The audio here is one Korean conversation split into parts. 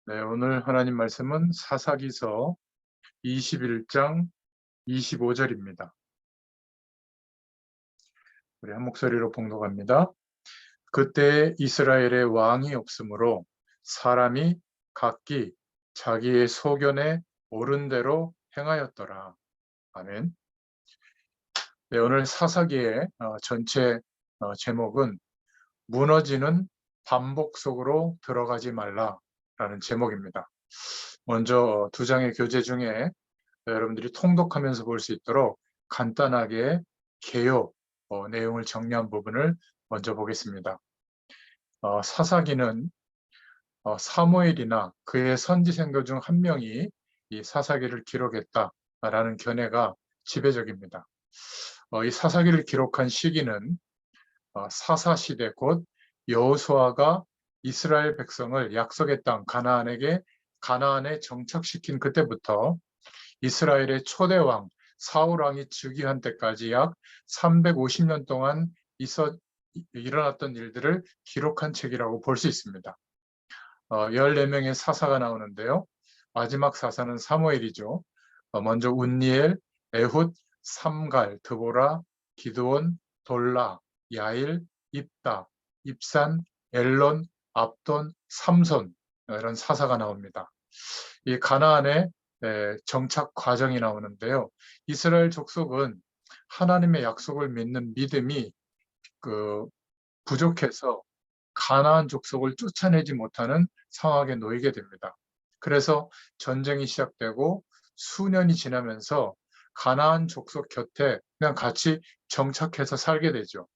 네, 오늘 하나님 말씀은 사사기서 21장 25절입니다. 우리 한 목소리로 봉독합니다. 그때 이스라엘에 왕이 없으므로 사람이 각기 자기의 소견에 옳은 대로 행하였더라. 아멘. 네, 오늘 사사기의 전체 제목은 무너지는 반복 속으로 들어가지 말라라는 제목입니다. 먼저 두 장의 교재 중에 여러분들이 통독하면서 볼 수 있도록 간단하게 개요 내용을 정리한 부분을 먼저 보겠습니다. 사사기는 사무엘이나 그의 선지생도 중 한 명이 이 사사기를 기록했다라는 견해가 지배적입니다. 이 사사기를 기록한 시기는 사사시대 곧 여호수아가 이스라엘 백성을 약속의 땅 가나안에 정착시킨 그때부터 이스라엘의 초대 왕 사울 왕이 즉위한 때까지 약 350년 동안 일어났던 일들을 기록한 책이라고 볼 수 있습니다. 14명의 사사가 나오는데요. 마지막 사사는 사무엘이죠. 먼저 운니엘, 에훗, 삼갈, 드보라, 기드온, 돌라, 야일, 입다, 입산, 엘론, 압돈, 삼손 이런 사사가 나옵니다. 이 가나안의 정착 과정이 나오는데요. 이스라엘 족속은 하나님의 약속을 믿는 믿음이 부족해서 가나안 족속을 쫓아내지 못하는 상황에 놓이게 됩니다. 그래서 전쟁이 시작되고 수년이 지나면서 가나안 족속 곁에 그냥 같이 정착해서 살게 되죠.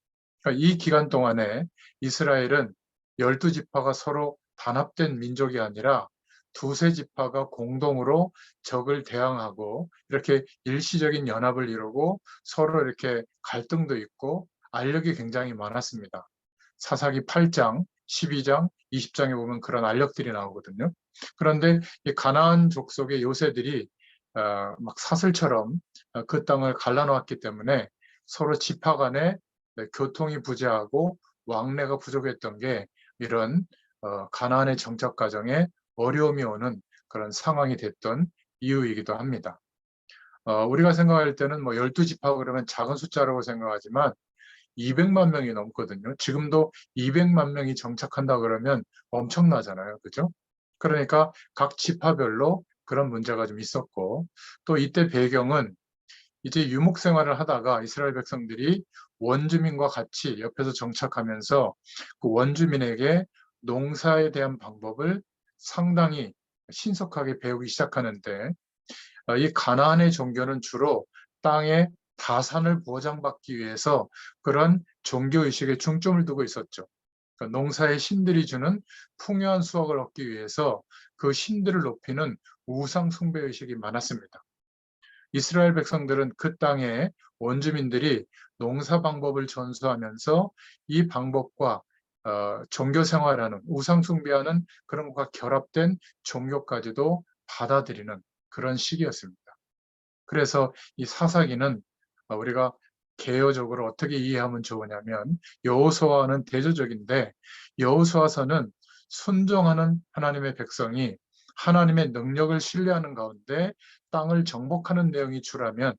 그러니까 이 기간 동안에 이스라엘은 12지파가 서로 단합된 민족이 아니라 두세 지파가 공동으로 적을 대항하고 이렇게 일시적인 연합을 이루고 서로 이렇게 갈등도 있고 알력이 굉장히 많았습니다. 사사기 8장, 12장, 20장에 보면 그런 알력들이 나오거든요. 그런데 이 가나안 족속의 요새들이 막 사슬처럼 그 땅을 갈라놓았기 때문에 서로 지파 간에 교통이 부재하고 왕래가 부족했던 게 이런 가나안의 정착 과정에 어려움이 오는 그런 상황이 됐던 이유이기도 합니다. 우리가 생각할 때는 뭐 12지파 그러면 작은 숫자라고 생각하지만 200만 명이 넘거든요. 지금도 200만 명이 정착한다 그러면 엄청나잖아요. 그죠? 그러니까 각 지파별로 그런 문제가 좀 있었고, 또 이때 배경은 이제 유목 생활을 하다가 이스라엘 백성들이 원주민과 같이 옆에서 정착하면서 그 원주민에게 농사에 대한 방법을 상당히 신속하게 배우기 시작하는데, 이 가나안의 종교는 주로 땅의 다산을 보장받기 위해서 그런 종교의식에 중점을 두고 있었죠. 그러니까 농사의 신들이 주는 풍요한 수확을 얻기 위해서 그 신들을 높이는 우상 숭배의식이 많았습니다. 이스라엘 백성들은 그 땅에 원주민들이 농사 방법을 전수하면서 이 방법과 종교 생활하는 우상 숭배하는 그런 것과 결합된 종교까지도 받아들이는 그런 시기였습니다. 그래서 이 사사기는 우리가 개요적으로 어떻게 이해하면 좋으냐면 여호수아는 대조적인데 여호수아서는 순종하는 하나님의 백성이 하나님의 능력을 신뢰하는 가운데 땅을 정복하는 내용이 주라면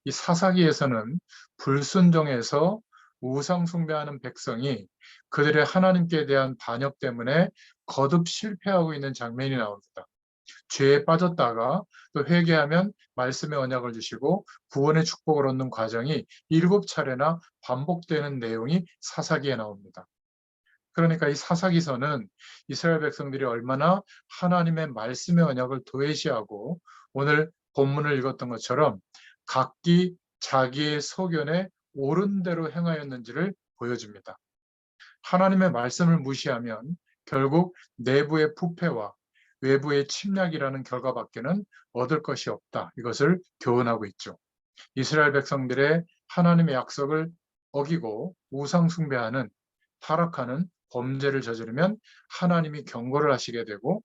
이 사사기에서는 불순종해서 우상 숭배하는 백성이 그들의 하나님께 대한 반역 때문에 거듭 실패하고 있는 장면이 나옵니다. 죄에 빠졌다가 또 회개하면 말씀의 언약을 주시고 구원의 축복을 얻는 과정이 7차례나 반복되는 내용이 사사기에 나옵니다. 그러니까 이 사사기서는 이스라엘 백성들이 얼마나 하나님의 말씀의 언약을 도외시하고 오늘 본문을 읽었던 것처럼 각기 자기의 소견에 옳은 대로 행하였는지를 보여줍니다. 하나님의 말씀을 무시하면 결국 내부의 부패와 외부의 침략이라는 결과밖에는 얻을 것이 없다. 이것을 교훈하고 있죠. 이스라엘 백성들의 하나님의 약속을 어기고 우상 숭배하는 타락하는 범죄를 저지르면 하나님이 경고를 하시게 되고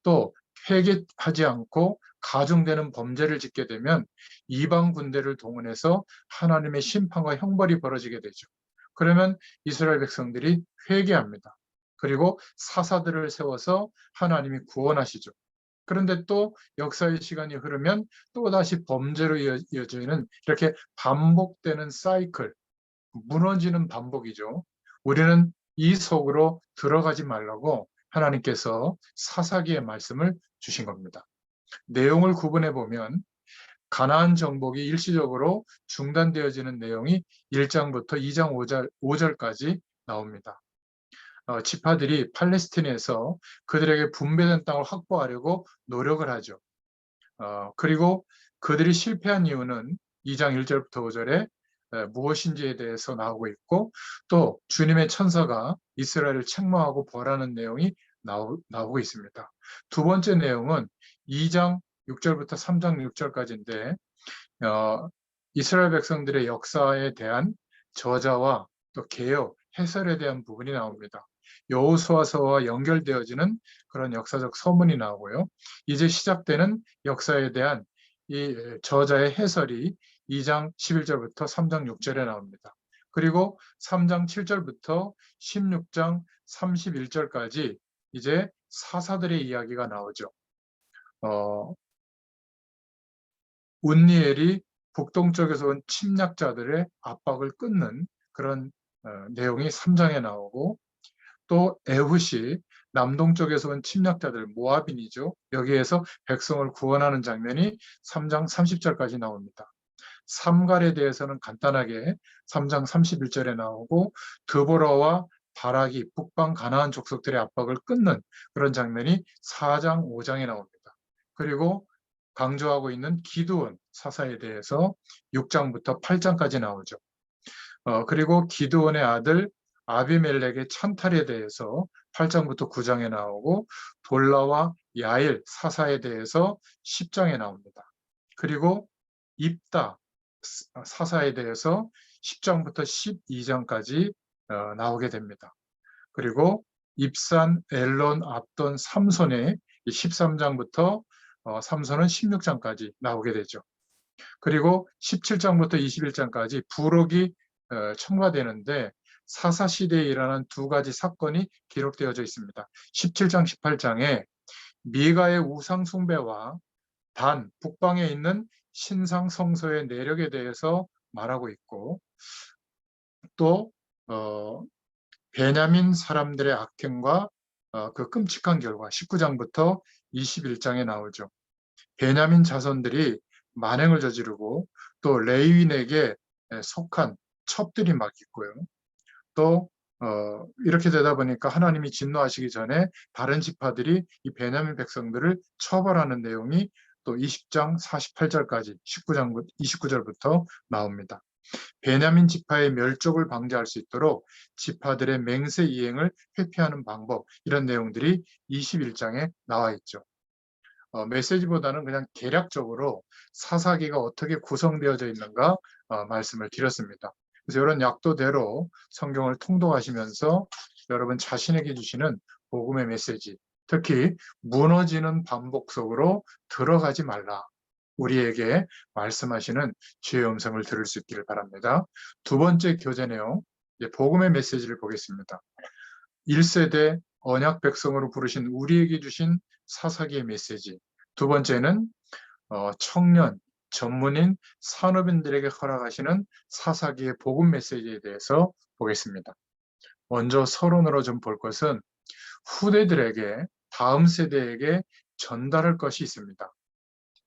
또 회개하지 않고 가중되는 범죄를 짓게 되면 이방 군대를 동원해서 하나님의 심판과 형벌이 벌어지게 되죠. 그러면 이스라엘 백성들이 회개합니다. 그리고 사사들을 세워서 하나님이 구원하시죠. 그런데 또 역사의 시간이 흐르면 또다시 범죄로 이어지는 이렇게 반복되는 사이클, 무너지는 반복이죠. 우리는 이 속으로 들어가지 말라고 하나님께서 사사기의 말씀을 주신 겁니다. 내용을 구분해 보면 가나안 정복이 일시적으로 중단되어지는 내용이 1장부터 2장 5절까지 나옵니다. 지파들이 팔레스틴에서 그들에게 분배된 땅을 확보하려고 노력을 하죠. 그리고 그들이 실패한 이유는 2장 1절부터 5절에 무엇인지에 대해서 나오고 있고, 또 주님의 천사가 이스라엘을 책망하고 벌하는 내용이 나오고 있습니다. 두 번째 내용은 2장 6절부터 3장 6절까지인데 이스라엘 백성들의 역사에 대한 저자와 또 개혁, 해설에 대한 부분이 나옵니다. 여호수아서와 연결되어지는 그런 역사적 서문이 나오고요. 이제 시작되는 역사에 대한 이 저자의 해설이 2장 11절부터 3장 6절에 나옵니다. 그리고 3장 7절부터 16장 31절까지 이제 사사들의 이야기가 나오죠. 운니엘이 북동쪽에서 온 침략자들의 압박을 끊는 그런 내용이 3장에 나오고, 또 에훗이 남동쪽에서 온 침략자들, 모압인이죠. 여기에서 백성을 구원하는 장면이 3장 30절까지 나옵니다. 삼갈에 대해서는 간단하게 3장 31절에 나오고, 드보라와 바락이 북방 가나안 족속들의 압박을 끊는 그런 장면이 4장 5장에 나옵니다. 그리고 강조하고 있는 기드온 사사에 대해서 6장부터 8장까지 나오죠. 그리고 기드온의 아들 아비멜렉의 찬탈에 대해서 8장부터 9장에 나오고, 돌라와 야일 사사에 대해서 10장에 나옵니다. 그리고 입다 사사에 대해서 10장부터 12장까지 나오게 됩니다. 그리고 입산, 엘론, 압돈, 삼손의 13장부터 삼손은 16장까지 나오게 되죠. 그리고 17장부터 21장까지 부록이 첨가되는데 사사시대에 일어난 두 가지 사건이 기록되어져 있습니다. 17장, 18장에 미가의 우상 숭배와 단, 북방에 있는 신상 성소의 내력에 대해서 말하고 있고, 또 베냐민 사람들의 악행과 그 끔찍한 결과 19장부터 21장에 나오죠. 베냐민 자손들이 만행을 저지르고 또 레위인에게 속한 첩들이 막 있고요. 또 이렇게 되다 보니까 하나님이 진노하시기 전에 다른 지파들이 이 베냐민 백성들을 처벌하는 내용이 또 20장 48절까지 29절부터 나옵니다. 베냐민 지파의 멸족을 방지할 수 있도록 지파들의 맹세 이행을 회피하는 방법, 이런 내용들이 21장에 나와 있죠. 메시지보다는 그냥 개략적으로 사사기가 어떻게 구성되어져 있는가 말씀을 드렸습니다. 그래서 이런 약도대로 성경을 통독하시면서 여러분 자신에게 주시는 복음의 메시지, 특히 무너지는 반복 속으로 들어가지 말라, 우리에게 말씀하시는 주의 음성을 들을 수 있기를 바랍니다. 두 번째 교재 내용, 복음의 메시지를 보겠습니다. 1세대 언약 백성으로 부르신 우리에게 주신 사사기의 메시지. 두 번째는 청년, 전문인, 산업인들에게 허락하시는 사사기의 복음 메시지에 대해서 보겠습니다. 먼저 서론으로 좀 볼 것은 후대들에게, 다음 세대에게 전달할 것이 있습니다.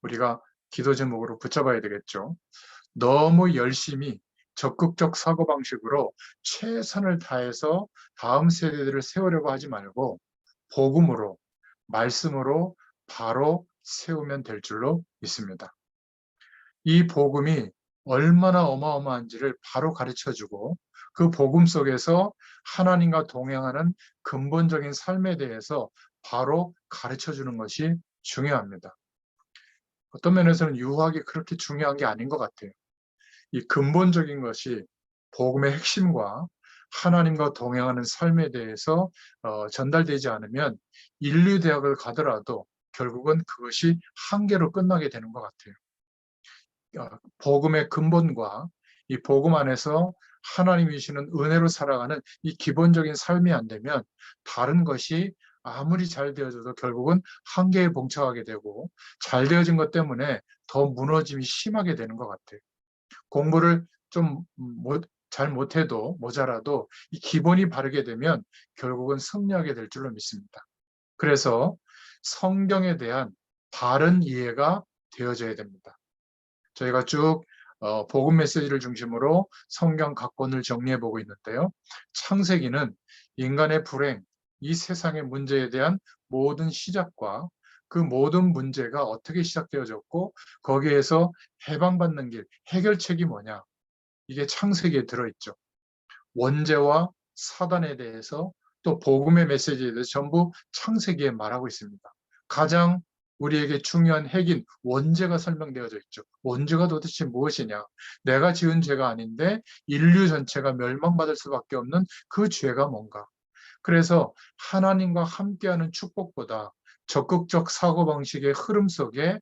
우리가 기도 제목으로 붙잡아야 되겠죠. 너무 열심히 적극적 사고방식으로 최선을 다해서 다음 세대들을 세우려고 하지 말고 복음으로, 말씀으로 바로 세우면 될 줄로 믿습니다. 이 복음이 얼마나 어마어마한지를 바로 가르쳐주고 그 복음 속에서 하나님과 동행하는 근본적인 삶에 대해서 바로 가르쳐주는 것이 중요합니다. 어떤 면에서는 유학이 그렇게 중요한 게 아닌 것 같아요. 이 근본적인 것이 복음의 핵심과 하나님과 동행하는 삶에 대해서 전달되지 않으면 인류대학을 가더라도 결국은 그것이 한계로 끝나게 되는 것 같아요. 복음의 근본과 이 복음 안에서 하나님이 주시는 은혜로 살아가는 이 기본적인 삶이 안 되면 다른 것이 아무리 잘 되어져도 결국은 한계에 봉착하게 되고 잘 되어진 것 때문에 더 무너짐이 심하게 되는 것 같아요. 공부를 좀 잘 못해도 모자라도 이 기본이 바르게 되면 결국은 승리하게 될 줄로 믿습니다. 그래서 성경에 대한 바른 이해가 되어져야 됩니다. 저희가 쭉 복음 메시지를 중심으로 성경 각권을 정리해 보고 있는데요. 창세기는 인간의 불행, 이 세상의 문제에 대한 모든 시작과 그 모든 문제가 어떻게 시작되어졌고 거기에서 해방받는 길, 해결책이 뭐냐. 이게 창세기에 들어있죠. 원죄와 사단에 대해서 또 복음의 메시지에 대해서 전부 창세기에 말하고 있습니다. 가장 우리에게 중요한 핵인 원죄가 설명되어져 있죠. 원죄가 도대체 무엇이냐? 내가 지은 죄가 아닌데 인류 전체가 멸망받을 수밖에 없는 그 죄가 뭔가? 그래서 하나님과 함께하는 축복보다 적극적 사고방식의 흐름 속에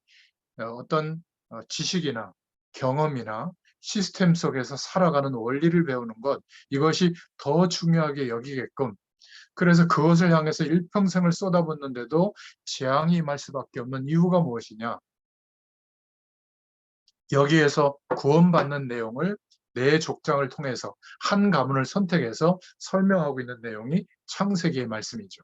어떤 지식이나 경험이나 시스템 속에서 살아가는 원리를 배우는 것, 이것이 더 중요하게 여기게끔, 그래서 그것을 향해서 일평생을 쏟아붓는데도 재앙이 임할 수밖에 없는 이유가 무엇이냐? 여기에서 구원받는 내용을 내 족장을 통해서 한 가문을 선택해서 설명하고 있는 내용이 창세기의 말씀이죠.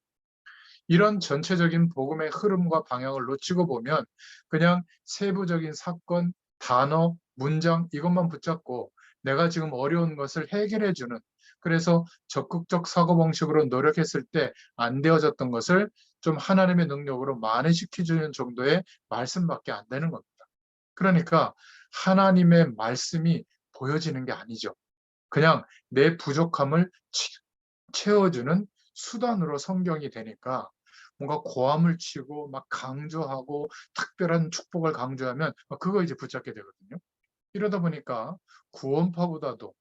이런 전체적인 복음의 흐름과 방향을 놓치고 보면 그냥 세부적인 사건, 단어, 문장 이것만 붙잡고 내가 지금 어려운 것을 해결해 주는, 그래서 적극적 사고방식으로 노력했을 때 안 되어졌던 것을 좀 하나님의 능력으로 만회시켜주는 정도의 말씀밖에 안 되는 겁니다. 그러니까 하나님의 말씀이 보여지는 게 아니죠. 그냥 내 부족함을 채워주는 수단으로 성경이 되니까 뭔가 고함을 치고 막 강조하고 특별한 축복을 강조하면 그거 이제 붙잡게 되거든요. 이러다 보니까 구원파보다도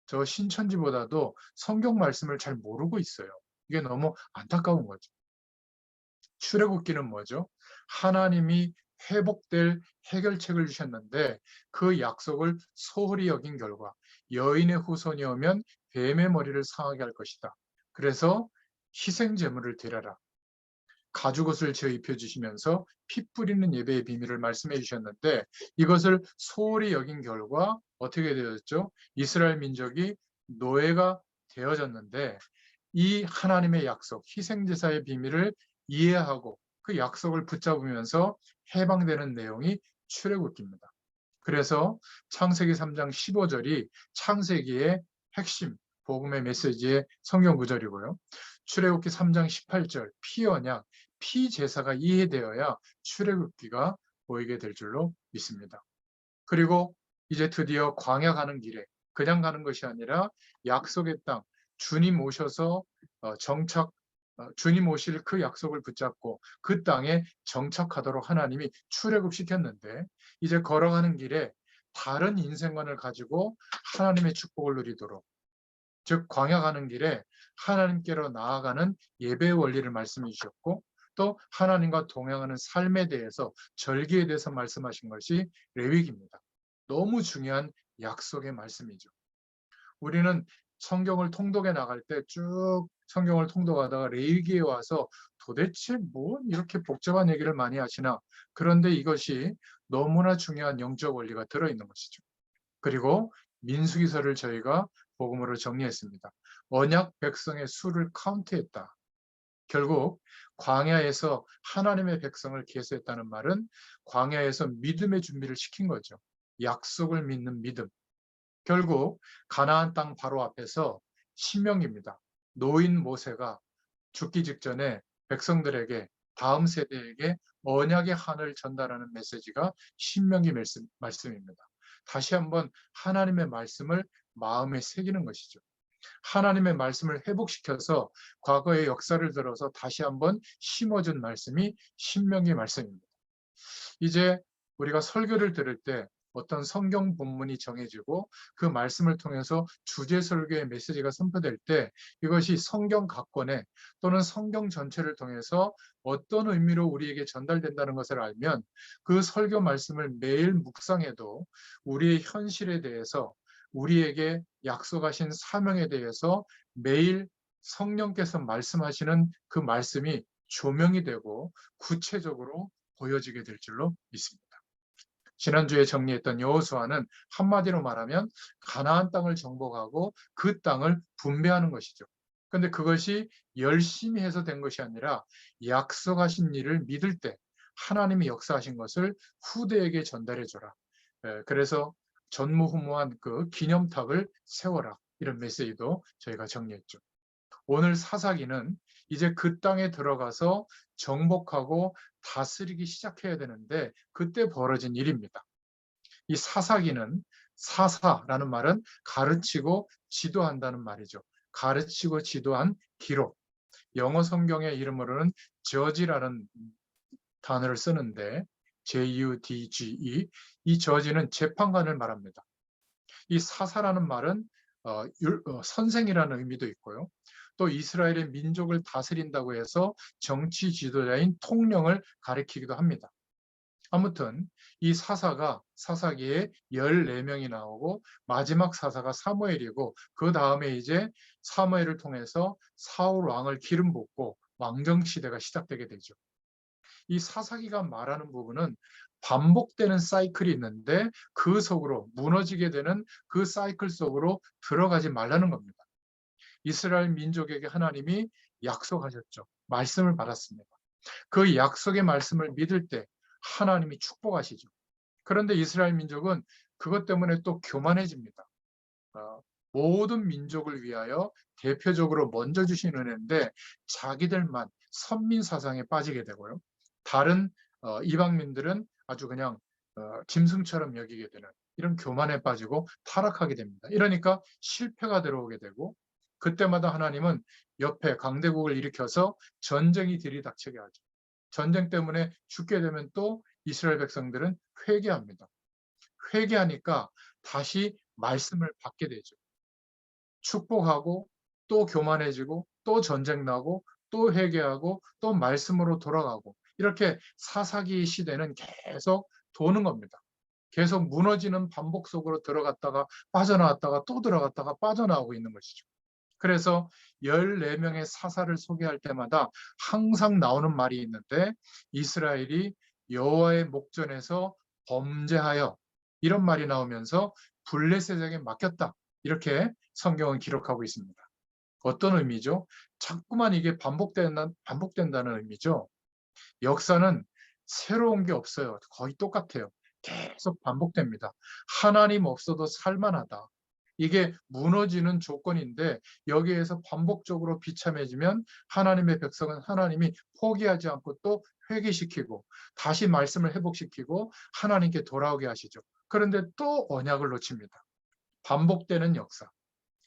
저 신천지보다도 성경 말씀을 잘 모르고 있어요. 이게 너무 안타까운 거죠. 출애굽기는 뭐죠? 하나님이 회복될 해결책을 주셨는데 그 약속을 소홀히 여긴 결과 여인의 후손이 오면 뱀의 머리를 상하게 할 것이다. 그래서 희생 제물을 드려라. 가죽옷을 지어 입혀주시면서 피 뿌리는 예배의 비밀을 말씀해 주셨는데 이것을 소홀히 여긴 결과 어떻게 되었죠? 이스라엘 민족이 노예가 되어졌는데 이 하나님의 약속, 희생제사의 비밀을 이해하고 그 약속을 붙잡으면서 해방되는 내용이 출애굽기입니다. 그래서 창세기 3장 15절이 창세기의 핵심 복음의 메시지의 성경 구절이고요. 출애굽기 3장 18절 피 언약, 피 제사가 이해되어야 출애굽기가 보이게 될 줄로 믿습니다. 그리고 이제 드디어 광야 가는 길에 그냥 가는 것이 아니라 약속의 땅, 주님 오셔서 주님 오실 그 약속을 붙잡고 그 땅에 정착하도록 하나님이 출애굽시켰는데 이제 걸어가는 길에 다른 인생관을 가지고 하나님의 축복을 누리도록, 즉 광야 가는 길에 하나님께로 나아가는 예배의 원리를 말씀해 주셨고 또 하나님과 동행하는 삶에 대해서 절기에 대해서 말씀하신 것이 레위기입니다. 너무 중요한 약속의 말씀이죠. 우리는 성경을 통독해 나갈 때 쭉 성경을 통독하다가 레위기에 와서 도대체 뭐 이렇게 복잡한 얘기를 많이 하시나, 그런데 이것이 너무나 중요한 영적 원리가 들어있는 것이죠. 그리고 민수기서를 저희가 복음으로 정리했습니다. 언약 백성의 수를 카운트했다. 결국 광야에서 하나님의 백성을 계수했다는 말은 광야에서 믿음의 준비를 시킨 거죠. 약속을 믿는 믿음. 결국 가나안 땅 바로 앞에서 신명기입니다. 노인 모세가 죽기 직전에 백성들에게 다음 세대에게 언약의 한을 전달하는 메시지가 신명기 말씀입니다. 다시 한번 하나님의 말씀을 마음에 새기는 것이죠. 하나님의 말씀을 회복시켜서 과거의 역사를 들어서 다시 한번 심어준 말씀이 신명기 말씀입니다. 이제 우리가 설교를 들을 때 어떤 성경 본문이 정해지고 그 말씀을 통해서 주제 설교의 메시지가 선포될 때 이것이 성경 각권에 또는 성경 전체를 통해서 어떤 의미로 우리에게 전달된다는 것을 알면 그 설교 말씀을 매일 묵상해도 우리의 현실에 대해서 우리에게 약속하신 사명에 대해서 매일 성령께서 말씀하시는 그 말씀이 조명이 되고 구체적으로 보여지게 될 줄로 믿습니다. 지난주에 정리했던 여호수아는 한마디로 말하면 가나안 땅을 정복하고 그 땅을 분배하는 것이죠. 그런데 그것이 열심히 해서 된 것이 아니라 약속하신 일을 믿을 때 하나님이 역사하신 것을 후대에게 전달해 줘라. 그래서 전무후무한 그 기념탑을 세워라. 이런 메시지도 저희가 정리했죠. 오늘 사사기는 이제 그 땅에 들어가서 정복하고 다스리기 시작해야 되는데 그때 벌어진 일입니다. 이 사사기는 사사라는 말은 가르치고 지도한다는 말이죠. 가르치고 지도한 기록. 영어 성경의 이름으로는 judge라는 단어를 쓰는데 Judge, 이 judge는 재판관을 말합니다. 이 사사라는 말은 선생이라는 의미도 있고요. 또 이스라엘의 민족을 다스린다고 해서 정치 지도자인 통령을 가리키기도 합니다. 아무튼 이 사사가 사사기에 14명이 나오고 마지막 사사가 사무엘이고 그 다음에 이제 사무엘을 통해서 사울 왕을 기름 붓고 왕정 시대가 시작되게 되죠. 이 사사기가 말하는 부분은 반복되는 사이클이 있는데 그 속으로 무너지게 되는 그 사이클 속으로 들어가지 말라는 겁니다. 이스라엘 민족에게 하나님이 약속하셨죠. 말씀을 받았습니다. 그 약속의 말씀을 믿을 때 하나님이 축복하시죠. 그런데 이스라엘 민족은 그것 때문에 또 교만해집니다. 모든 민족을 위하여 대표적으로 먼저 주신 은혜인데 자기들만 선민 사상에 빠지게 되고요. 다른 이방민들은 아주 그냥 짐승처럼 여기게 되는 이런 교만에 빠지고 타락하게 됩니다. 이러니까 실패가 들어오게 되고 그때마다 하나님은 옆에 강대국을 일으켜서 전쟁이 들이닥치게 하죠. 전쟁 때문에 죽게 되면 또 이스라엘 백성들은 회개합니다. 회개하니까 다시 말씀을 받게 되죠. 축복하고 또 교만해지고 또 전쟁 나고 또 회개하고 또 말씀으로 돌아가고 이렇게 사사기 시대는 계속 도는 겁니다. 계속 무너지는 반복 속으로 들어갔다가 빠져나왔다가 또 들어갔다가 빠져나오고 있는 것이죠. 그래서 14명의 사사를 소개할 때마다 항상 나오는 말이 있는데 이스라엘이 여호와의 목전에서 범죄하여 이런 말이 나오면서 블레셋에게 맡겼다. 이렇게 성경은 기록하고 있습니다. 어떤 의미죠? 자꾸만 이게 반복된다는 의미죠. 역사는 새로운 게 없어요. 거의 똑같아요. 계속 반복됩니다. 하나님 없어도 살만하다. 이게 무너지는 조건인데 여기에서 반복적으로 비참해지면 하나님의 백성은 하나님이 포기하지 않고 또 회개시키고 다시 말씀을 회복시키고 하나님께 돌아오게 하시죠. 그런데 또 언약을 놓칩니다. 반복되는 역사.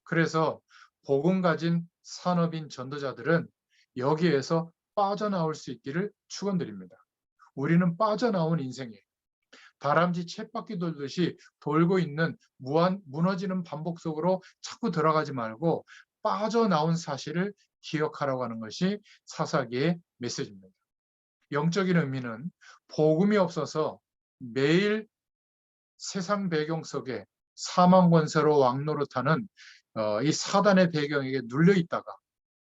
그래서 복음 가진 산업인 전도자들은 여기에서 빠져나올 수 있기를 축원드립니다. 우리는 빠져나온 인생이에요. 다람쥐 쳇바퀴 돌듯이 돌고 있는 무너지는 반복 속으로 자꾸 들어가지 말고 빠져나온 사실을 기억하라고 하는 것이 사사기의 메시지입니다. 영적인 의미는 복음이 없어서 매일 세상 배경 속에 사망 권세로 왕노릇하는 이 사단의 배경에게 눌려 있다가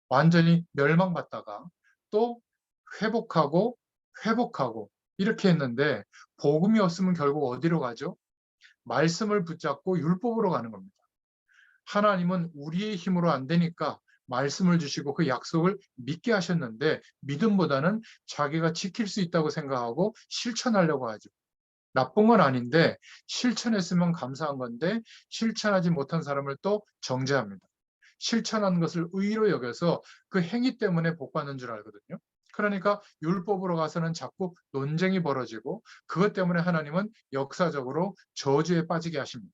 완전히 멸망받다가 또 회복하고 회복하고 이렇게 했는데 복음이 없으면 결국 어디로 가죠? 말씀을 붙잡고 율법으로 가는 겁니다. 하나님은 우리의 힘으로 안 되니까 말씀을 주시고 그 약속을 믿게 하셨는데 믿음보다는 자기가 지킬 수 있다고 생각하고 실천하려고 하죠. 나쁜 건 아닌데 실천했으면 감사한 건데 실천하지 못한 사람을 또 정죄합니다. 실천한 것을 의로 여겨서 그 행위 때문에 복 받는 줄 알거든요. 그러니까 율법으로 가서는 자꾸 논쟁이 벌어지고 그것 때문에 하나님은 역사적으로 저주에 빠지게 하십니다.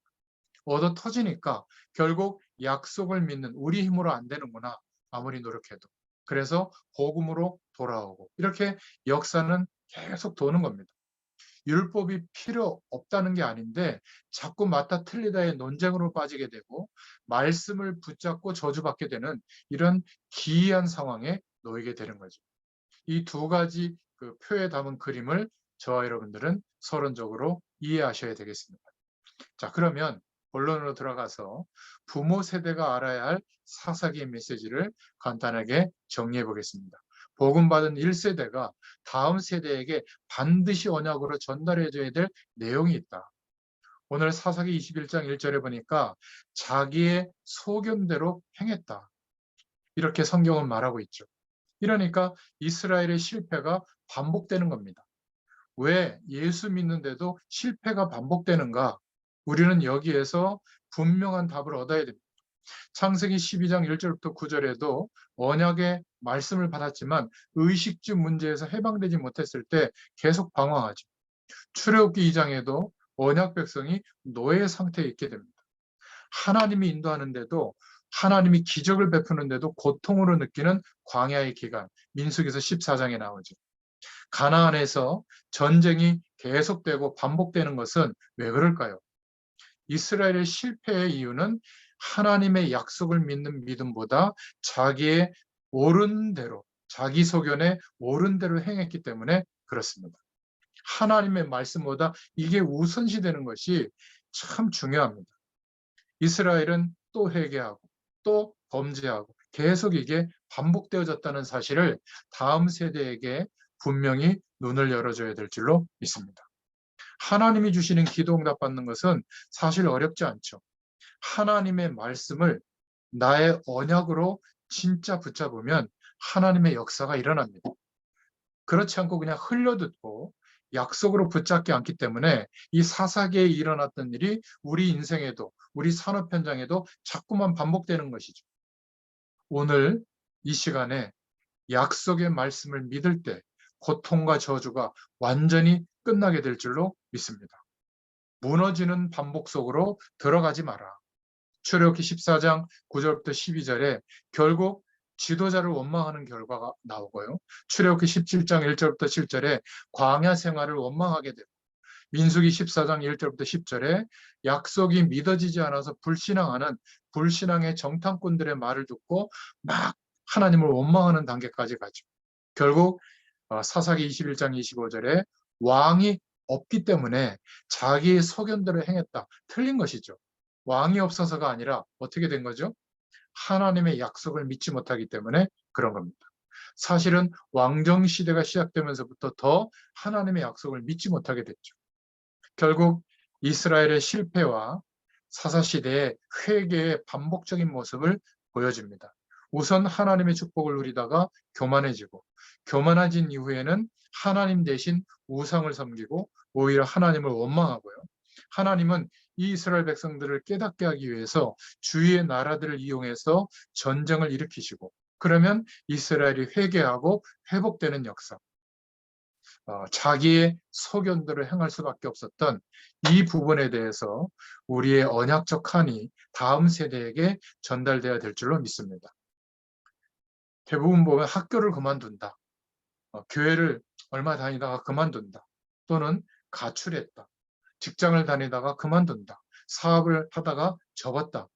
얻어 터지니까 결국 약속을 믿는 우리 힘으로 안 되는구나. 아무리 노력해도. 그래서 복음으로 돌아오고 이렇게 역사는 계속 도는 겁니다. 율법이 필요 없다는 게 아닌데 자꾸 맞다 틀리다의 논쟁으로 빠지게 되고 말씀을 붙잡고 저주받게 되는 이런 기이한 상황에 놓이게 되는 거죠. 이 두 가지 그 표에 담은 그림을 저와 여러분들은 서론적으로 이해하셔야 되겠습니다. 자, 그러면 본론으로 들어가서 부모 세대가 알아야 할 사사기의 메시지를 간단하게 정리해 보겠습니다. 복음받은 1세대가 다음 세대에게 반드시 언약으로 전달해줘야 될 내용이 있다. 오늘 사사기 21장 1절에 보니까 자기의 소견대로 행했다. 이렇게 성경은 말하고 있죠. 이러니까 이스라엘의 실패가 반복되는 겁니다. 왜 예수 믿는데도 실패가 반복되는가? 우리는 여기에서 분명한 답을 얻어야 됩니다. 창세기 12장 1절부터 9절에도 언약의 말씀을 받았지만 의식주 문제에서 해방되지 못했을 때 계속 방황하죠. 출애굽기 2장에도 언약 백성이 노예 상태에 있게 됩니다. 하나님이 인도하는데도 하나님이 기적을 베푸는데도 고통으로 느끼는 광야의 기간, 민수기서 14장에 나오죠. 가나안에서 전쟁이 계속되고 반복되는 것은 왜 그럴까요? 이스라엘의 실패의 이유는 하나님의 약속을 믿는 믿음보다 자기의 옳은 대로, 자기 소견에 옳은 대로 행했기 때문에 그렇습니다. 하나님의 말씀보다 이게 우선시되는 것이 참 중요합니다. 이스라엘은 또 회개하고 또 범죄하고 계속 이게 반복되어졌다는 사실을 다음 세대에게 분명히 눈을 열어줘야 될 줄로 믿습니다. 하나님이 주시는 기도 응답 받는 것은 사실 어렵지 않죠. 하나님의 말씀을 나의 언약으로 진짜 붙잡으면 하나님의 역사가 일어납니다. 그렇지 않고 그냥 흘려듣고 약속으로 붙잡지 않기 때문에 이 사사기에 일어났던 일이 우리 인생에도 우리 산업 현장에도 자꾸만 반복되는 것이죠. 오늘 이 시간에 약속의 말씀을 믿을 때 고통과 저주가 완전히 끝나게 될 줄로 믿습니다. 무너지는 반복 속으로 들어가지 마라. 출애굽기 14장 9절부터 12절에 결국 지도자를 원망하는 결과가 나오고요. 출애굽기 17장 1절부터 7절에 광야 생활을 원망하게 되고 민수기 14장 1절부터 10절에 약속이 믿어지지 않아서 불신앙하는 불신앙의 정탐꾼들의 말을 듣고 막 하나님을 원망하는 단계까지 가죠. 결국 사사기 21장 25절에 왕이 없기 때문에 자기의 소견대로 행했다. 틀린 것이죠. 왕이 없어서가 아니라 어떻게 된 거죠? 하나님의 약속을 믿지 못하기 때문에 그런 겁니다. 사실은 왕정 시대가 시작되면서부터 더 하나님의 약속을 믿지 못하게 됐죠. 결국 이스라엘의 실패와 사사시대의 회개의 반복적인 모습을 보여줍니다. 우선 하나님의 축복을 누리다가 교만해지고 교만해진 이후에는 하나님 대신 우상을 섬기고 오히려 하나님을 원망하고요. 하나님은 이 이스라엘 백성들을 깨닫게 하기 위해서 주위의 나라들을 이용해서 전쟁을 일으키시고 그러면 이스라엘이 회개하고 회복되는 역사. 자기의 소견대로 행할 수밖에 없었던 이 부분에 대해서 우리의 언약적 한이 다음 세대에게 전달돼야 될 줄로 믿습니다. 대부분 보면 학교를 그만둔다. 교회를 얼마 다니다가 그만둔다. 또는 가출했다. 직장을 다니다가 그만둔다. 사업을 하다가 접었다.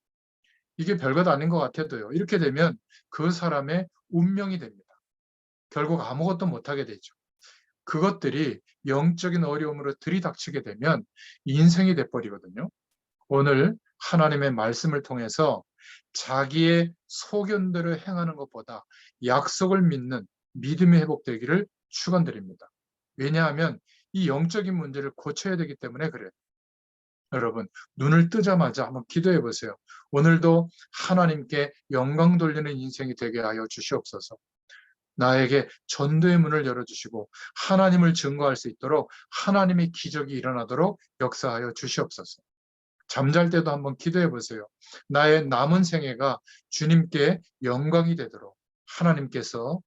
이게 별것 아닌 것 같아도요. 이렇게 되면 그 사람의 운명이 됩니다. 결국 아무것도 못하게 되죠. 그것들이 영적인 어려움으로 들이닥치게 되면 인생이 돼버리거든요. 오늘 하나님의 말씀을 통해서 자기의 소견대로 행하는 것보다 약속을 믿는 믿음이 회복되기를 축원드립니다. 왜냐하면 이 영적인 문제를 고쳐야 되기 때문에 그래요. 여러분, 눈을 뜨자마자 한번 기도해 보세요. 오늘도 하나님께 영광 돌리는 인생이 되게 하여 주시옵소서. 나에게 전도의 문을 열어주시고 하나님을 증거할 수 있도록 하나님의 기적이 일어나도록 역사하여 주시옵소서. 잠잘 때도 한번 기도해 보세요. 나의 남은 생애가 주님께 영광이 되도록 하나님께서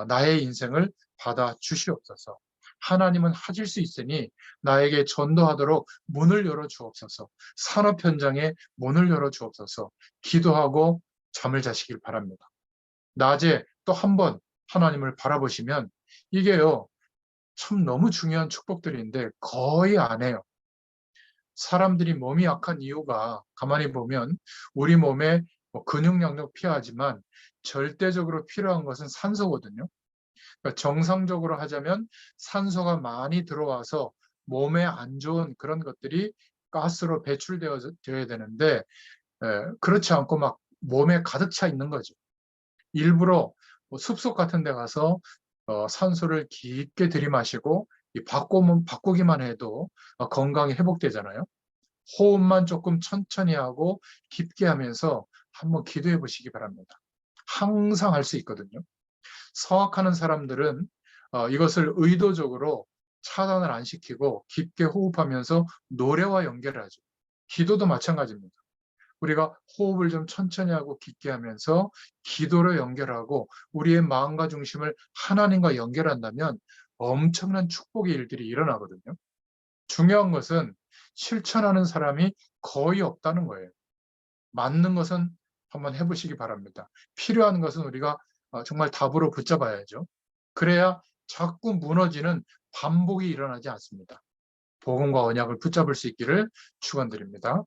나의 인생을 받아 주시옵소서. 하나님은 하실 수 있으니 나에게 전도하도록 문을 열어 주옵소서. 산업 현장에 문을 열어 주옵소서. 기도하고 잠을 자시길 바랍니다. 낮에 또 한 번 하나님을 바라보시면 이게요, 참 너무 중요한 축복들인데 거의 안 해요. 사람들이 몸이 약한 이유가 가만히 보면 우리 몸에 근육 양력 필요하지만 절대적으로 필요한 것은 산소거든요. 그러니까 정상적으로 하자면 산소가 많이 들어와서 몸에 안 좋은 그런 것들이 가스로 배출되어야 되는데 그렇지 않고 막 몸에 가득 차 있는 거죠. 일부러 뭐 숲속 같은 데 가서 산소를 깊게 들이마시고 바꾸기만 해도 건강이 회복되잖아요. 호흡만 조금 천천히 하고 깊게 하면서 한번 기도해 보시기 바랍니다. 항상 할 수 있거든요. 서학하는 사람들은 이것을 의도적으로 차단을 안 시키고 깊게 호흡하면서 노래와 연결을 하죠. 기도도 마찬가지입니다. 우리가 호흡을 좀 천천히 하고 깊게 하면서 기도로 연결하고 우리의 마음과 중심을 하나님과 연결한다면 엄청난 축복의 일들이 일어나거든요. 중요한 것은 실천하는 사람이 거의 없다는 거예요. 맞는 것은 한번 해보시기 바랍니다. 필요한 것은 우리가 정말 답으로 붙잡아야죠. 그래야 자꾸 무너지는 반복이 일어나지 않습니다. 복음과 언약을 붙잡을 수 있기를 축원드립니다.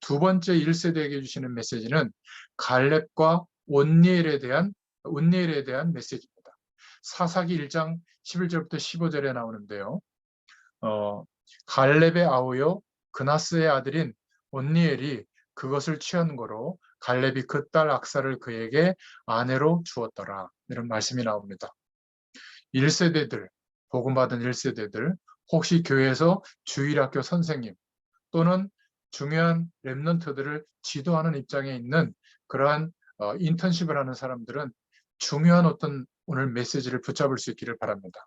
두 번째 1세대에게 주시는 메시지는 갈렙과 온니엘에 대한 메시지입니다. 사사기 1장 11절부터 15절에 나오는데요. 갈렙의 아우요 그나스의 아들인 온니엘이 그것을 취한 거로 갈렙이 그 딸 악사를 그에게 아내로 주었더라. 이런 말씀이 나옵니다. 1세대들, 복음받은 1세대들, 혹시 교회에서 주일학교 선생님 또는 중요한 랩런트들을 지도하는 입장에 있는 그러한 인턴십을 하는 사람들은 중요한 어떤 오늘 메시지를 붙잡을 수 있기를 바랍니다.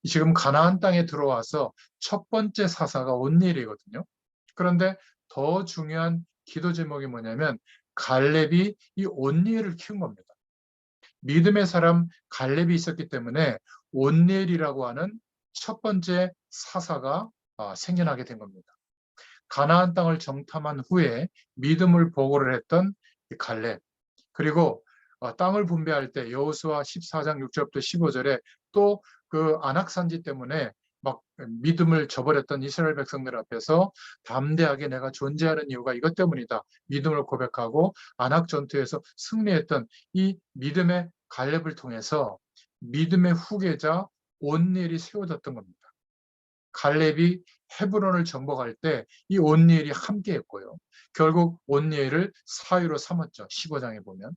지금 가나안 땅에 들어와서 첫 번째 사사가 온니엘이거든요. 그런데 더 중요한 기도 제목이 뭐냐면 갈렙이 이 온니엘을 키운 겁니다. 믿음의 사람 갈렙이 있었기 때문에 온니엘이라고 하는 첫 번째 사사가 생겨나게 된 겁니다. 가나안 땅을 정탐한 후에 믿음을 보고를 했던 갈렙, 그리고 땅을 분배할 때 여호수아 14장 6절부터 15절에 또 그 안악산지 때문에 막 믿음을 저버렸던 이스라엘 백성들 앞에서 담대하게 내가 존재하는 이유가 이것 때문이다. 믿음을 고백하고 안악 전투에서 승리했던 이 믿음의 갈렙을 통해서 믿음의 후계자 온니엘이 세워졌던 겁니다. 갈렙이 헤브론을 정복할 때 이 온니엘이 함께했고요. 결국 온니엘을 사위로 삼았죠. 15장에 보면.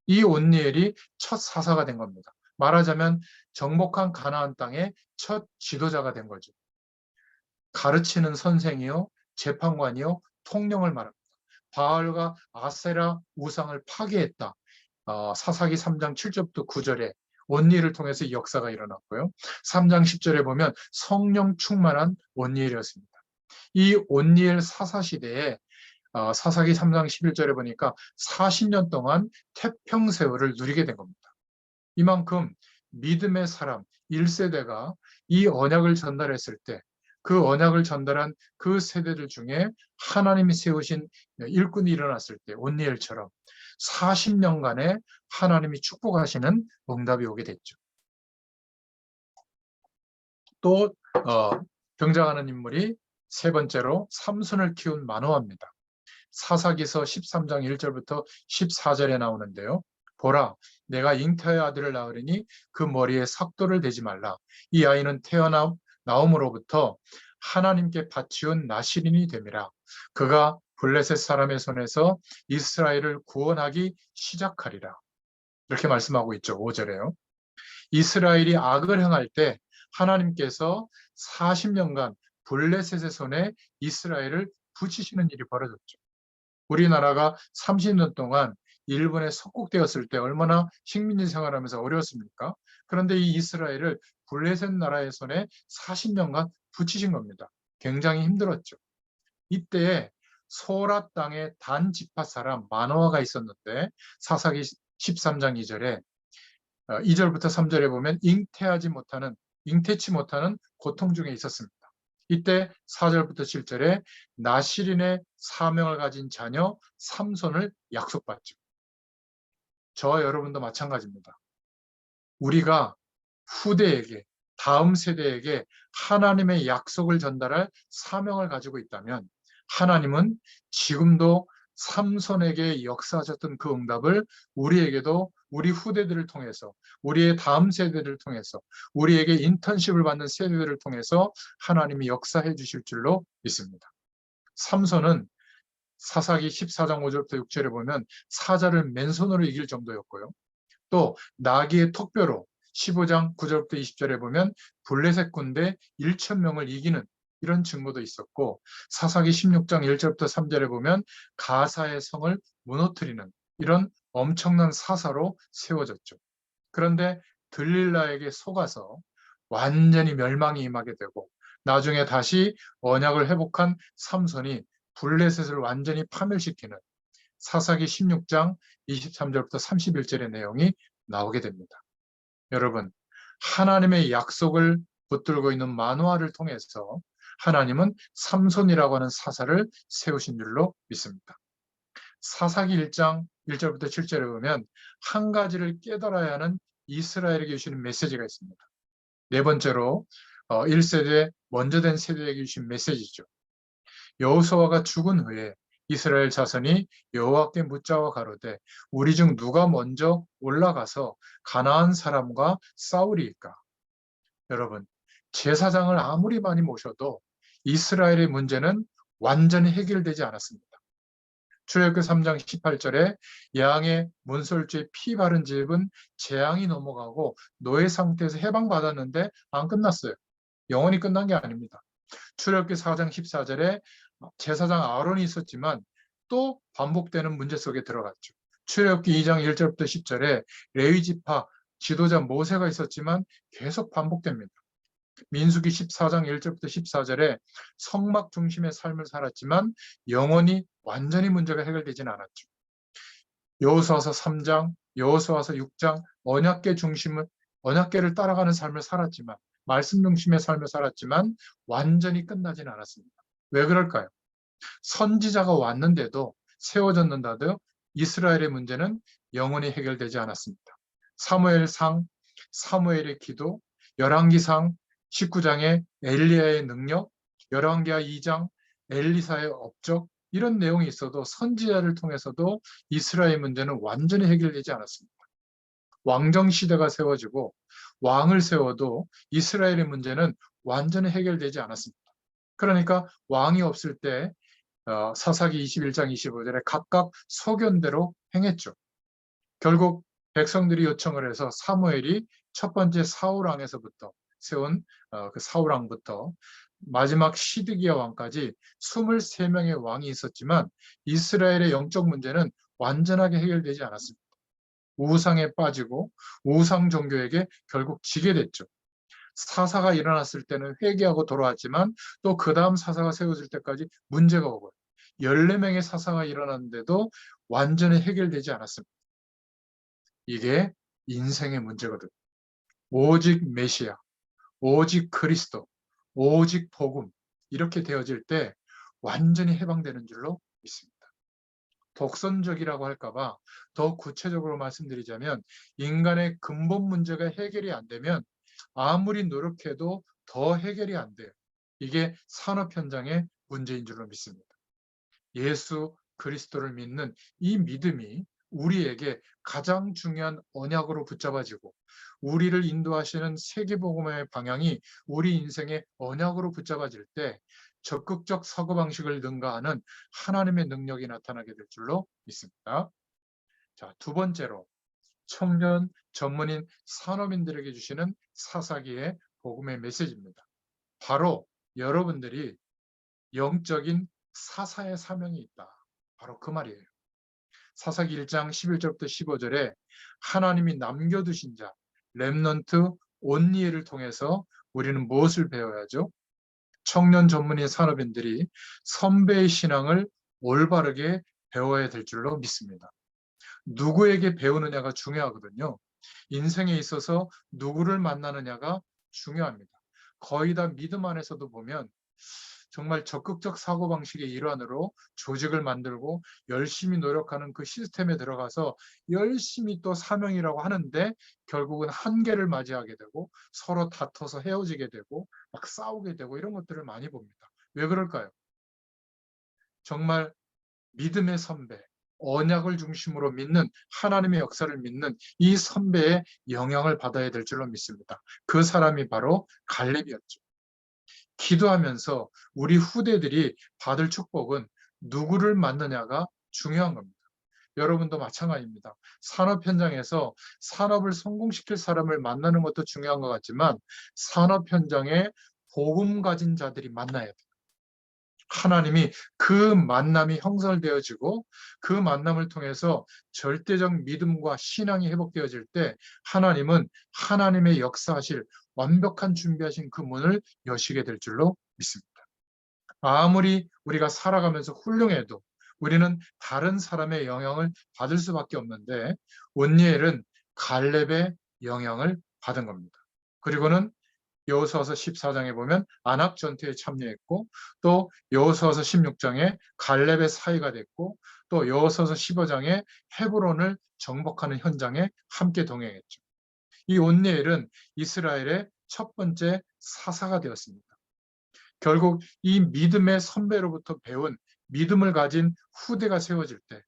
이 온니엘이 첫 사사가 된 겁니다. 말하자면 정복한 가나안 땅의 첫 지도자가 된 거죠. 가르치는 선생이요, 재판관이요, 통령을 말합니다. 바알과 아세라 우상을 파괴했다. 사사기 3장 7절부터 9절에 온니엘을 통해서 이 역사가 일어났고요. 3장 10절에 보면 성령 충만한 온니엘이었습니다. 이 온니엘 사사 시대에 사사기 3장 11절에 보니까 40년 동안 태평세월을 누리게 된 겁니다. 이만큼 믿음의 사람 1세대가 이 언약을 전달했을 때 그 언약을 전달한 그 세대들 중에 하나님이 세우신 일꾼이 일어났을 때 온니엘처럼 40년간의 하나님이 축복하시는 응답이 오게 됐죠. 또 등장하는 인물이 세 번째로 삼손을 키운 마노아입니다. 사사기서 13장 1절부터 14절에 나오는데요. 보라, 내가 잉태의 아들을 낳으리니 그 머리에 삭도를 대지 말라. 이 아이는 나옴으로부터 하나님께 바치운 나시린이 됨이라. 그가 블레셋 사람의 손에서 이스라엘을 구원하기 시작하리라. 이렇게 말씀하고 있죠. 5절에요. 이스라엘이 악을 행할 때 하나님께서 40년간 블레셋의 손에 이스라엘을 붙이시는 일이 벌어졌죠. 우리나라가 30년 동안 일본에 속국되었을 때 얼마나 식민지 생활하면서 어려웠습니까? 그런데 이 이스라엘을 블레셋 나라의 손에 40년간 붙이신 겁니다. 굉장히 힘들었죠. 이때에 소라 땅에 단 지파 사람 마노아가 있었는데 사사기 13장 2절에 2절부터 3절에 보면 잉태치 못하는 고통 중에 있었습니다. 이때 4절부터 7절에 나시린의 사명을 가진 자녀 삼손을 약속받죠. 저와 여러분도 마찬가지입니다. 우리가 후대에게, 다음 세대에게 하나님의 약속을 전달할 사명을 가지고 있다면 하나님은 지금도 삼손에게 역사하셨던 그 응답을 우리에게도 우리 후대들을 통해서, 우리의 다음 세대들을 통해서, 우리에게 인턴십을 받는 세대들을 통해서 하나님이 역사해 주실 줄로 믿습니다. 삼손은 사사기 14장 5절부터 6절에 보면 사자를 맨손으로 이길 정도였고요. 또 나귀의 턱뼈로 15장 9절부터 20절에 보면 블레셋 군대 1,000명을 이기는 이런 증거도 있었고, 사사기 16장 1절부터 3절에 보면 가사의 성을 무너뜨리는 이런 엄청난 사사로 세워졌죠. 그런데 들릴라에게 속아서 완전히 멸망이 임하게 되고, 나중에 다시 언약을 회복한 삼손이 블레셋을 완전히 파멸시키는 사사기 16장 23절부터 31절의 내용이 나오게 됩니다. 여러분, 하나님의 약속을 붙들고 있는 만화를 통해서 하나님은 삼손이라고 하는 사사를 세우신 줄로 믿습니다. 사사기 1장 1절부터 7절에 보면 한 가지를 깨달아야 하는 이스라엘에게 주시는 메시지가 있습니다. 네 번째로 1세대 먼저 된 세대에게 주신 메시지죠. 여호수아가 죽은 후에 이스라엘 자손이 여호와께 묻자와 가로되 우리 중 누가 먼저 올라가서 가나안 사람과 싸우리이까? 여러분, 제사장을 아무리 많이 모셔도 이스라엘의 문제는 완전히 해결되지 않았습니다. 출애굽기 3장 18절에 양의 문설주에 피 바른 집은 재앙이 넘어가고 노예 상태에서 해방받았는데 안 끝났어요. 영원히 끝난 게 아닙니다. 출애굽기 4장 14절에 제사장 아론이 있었지만 또 반복되는 문제 속에 들어갔죠. 출애굽기 2장 1절부터 10절에 레위 지파 지도자 모세가 있었지만 계속 반복됩니다. 민수기 14장 1절부터 14절에 성막 중심의 삶을 살았지만 영원히 완전히 문제가 해결되지는 않았죠. 여호수아서 3장, 여호수아서 6장 언약궤를 따라가는 삶을 살았지만, 말씀 중심의 삶을 살았지만 완전히 끝나지는 않았습니다. 왜 그럴까요? 선지자가 왔는데도 세워졌는데도 이스라엘의 문제는 영원히 해결되지 않았습니다. 사무엘상, 사무엘의 기도, 열왕기상 19장의 엘리야의 능력, 열왕기하 2장 엘리사의 업적, 이런 내용이 있어도 선지자를 통해서도 이스라엘 문제는 완전히 해결되지 않았습니다. 왕정 시대가 세워지고 왕을 세워도 이스라엘의 문제는 완전히 해결되지 않았습니다. 그러니까 왕이 없을 때 사사기 21장 25절에 각각 소견대로 행했죠. 결국 백성들이 요청을 해서 사무엘이 첫 번째 사울왕에서부터 세운 그 사울왕부터 마지막 시드기야 왕까지 23명의 왕이 있었지만 이스라엘의 영적 문제는 완전하게 해결되지 않았습니다. 우상에 빠지고 우상 종교에게 결국 지게 됐죠. 사사가 일어났을 때는 회개하고 돌아왔지만 또 그 다음 사사가 세워질 때까지 문제가 오고요. 14명의 사사가 일어났는데도 완전히 해결되지 않았습니다. 이게 인생의 문제거든요. 오직 메시아, 오직 그리스도, 오직 복음, 이렇게 되어질 때 완전히 해방되는 줄로 믿습니다. 독선적이라고 할까봐 더 구체적으로 말씀드리자면, 인간의 근본 문제가 해결이 안 되면 아무리 노력해도 더 해결이 안 돼요. 이게 산업 현장의 문제인 줄로 믿습니다. 예수 그리스도를 믿는 이 믿음이 우리에게 가장 중요한 언약으로 붙잡아지고, 우리를 인도하시는 세계복음의 방향이 우리 인생의 언약으로 붙잡아질 때 적극적 사고방식을 능가하는 하나님의 능력이 나타나게 될 줄로 믿습니다. 자, 두 번째로 청년 전문인 산업인들에게 주시는 사사기의 복음의 메시지입니다. 바로 여러분들이 영적인 사사의 사명이 있다. 바로 그 말이에요. 사사기 1장 11절부터 15절에 하나님이 남겨두신 자, 렘넌트 온니엘을 통해서 우리는 무엇을 배워야죠? 청년 전문인 산업인들이 선배의 신앙을 올바르게 배워야 될 줄로 믿습니다. 누구에게 배우느냐가 중요하거든요. 인생에 있어서 누구를 만나느냐가 중요합니다. 거의 다 믿음 안에서도 보면 정말 적극적 사고방식의 일환으로 조직을 만들고 열심히 노력하는 그 시스템에 들어가서 열심히 또 사명이라고 하는데 결국은 한계를 맞이하게 되고 서로 다퉈서 헤어지게 되고 막 싸우게 되고 이런 것들을 많이 봅니다. 왜 그럴까요? 정말 믿음의 선배, 언약을 중심으로 믿는 하나님의 역사를 믿는 이 선배의 영향을 받아야 될 줄로 믿습니다. 그 사람이 바로 갈렙이었죠. 기도하면서 우리 후대들이 받을 축복은 누구를 만느냐가 중요한 겁니다. 여러분도 마찬가지입니다. 산업 현장에서 산업을 성공시킬 사람을 만나는 것도 중요한 것 같지만 산업 현장에 복음 가진 자들이 만나야 돼요. 하나님이 그 만남이 형성되어지고 그 만남을 통해서 절대적 믿음과 신앙이 회복되어질 때 하나님은 하나님의 역사하실 완벽한 준비하신 그 문을 여시게 될 줄로 믿습니다. 아무리 우리가 살아가면서 훌륭해도 우리는 다른 사람의 영향을 받을 수밖에 없는데 온니엘은 갈렙의 영향을 받은 겁니다. 그리고는 여호수아서 14장에 보면 안악 전투에 참여했고 또 여호수아서 16장에 갈렙의 사이가 됐고 또 여호수아서 15장에 헤브론을 정복하는 현장에 함께 동행했죠. 이 온니엘은 이스라엘의 첫 번째 사사가 되었습니다. 결국 이 믿음의 선배로부터 배운 믿음을 가진 후대가 세워질 때,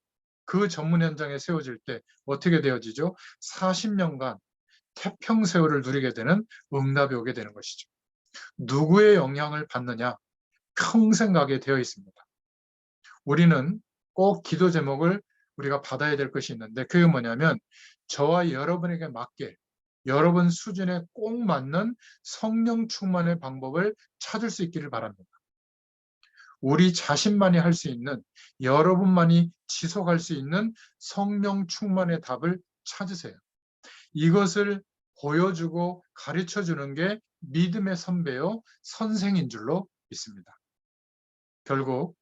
그 전문 현장에 세워질 때 어떻게 되어지죠? 40년간 태평세월을 누리게 되는 응답이 오게 되는 것이죠. 누구의 영향을 받느냐? 평생 가게 되어 있습니다. 우리는 꼭 기도 제목을 우리가 받아야 될 것이 있는데 그게 뭐냐면 저와 여러분에게 맞게 여러분 수준에 꼭 맞는 성령 충만의 방법을 찾을 수 있기를 바랍니다. 우리 자신만이 할 수 있는, 여러분만이 지속할 수 있는 성령 충만의 답을 찾으세요. 이것을 보여주고 가르쳐 주는 게 믿음의 선배요 선생인 줄로 믿습니다. 결국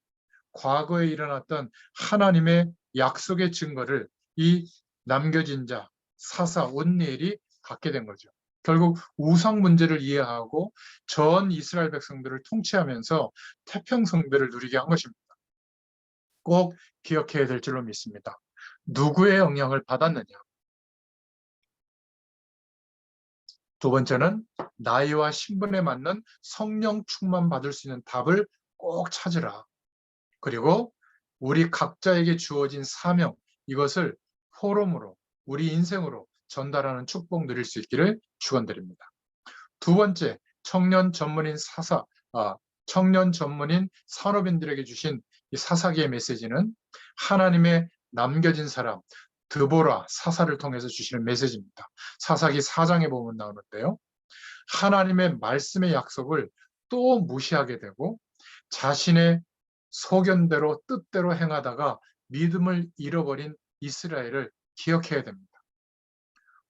과거에 일어났던 하나님의 약속의 증거를 이 남겨진 자 사사 온니엘이 갖게 된 거죠. 결국 우상 문제를 이해하고 전 이스라엘 백성들을 통치하면서 태평성배를 누리게 한 것입니다. 꼭 기억해야 될 줄로 믿습니다. 누구의 영향을 받았느냐? 두 번째는 나이와 신분에 맞는 성령 충만 받을 수 있는 답을 꼭 찾으라. 그리고 우리 각자에게 주어진 사명, 이것을 포럼으로, 우리 인생으로 전달하는 축복 누릴 수 있기를 축원드립니다. 두 번째, 청년 전문인 청년 전문인 산업인들에게 주신 이 사사기의 메시지는 하나님의 남겨진 사람, 드보라 사사를 통해서 주시는 메시지입니다. 사사기 4장에 보면 나오는데요. 하나님의 말씀의 약속을 또 무시하게 되고 자신의 소견대로 뜻대로 행하다가 믿음을 잃어버린 이스라엘을 기억해야 됩니다.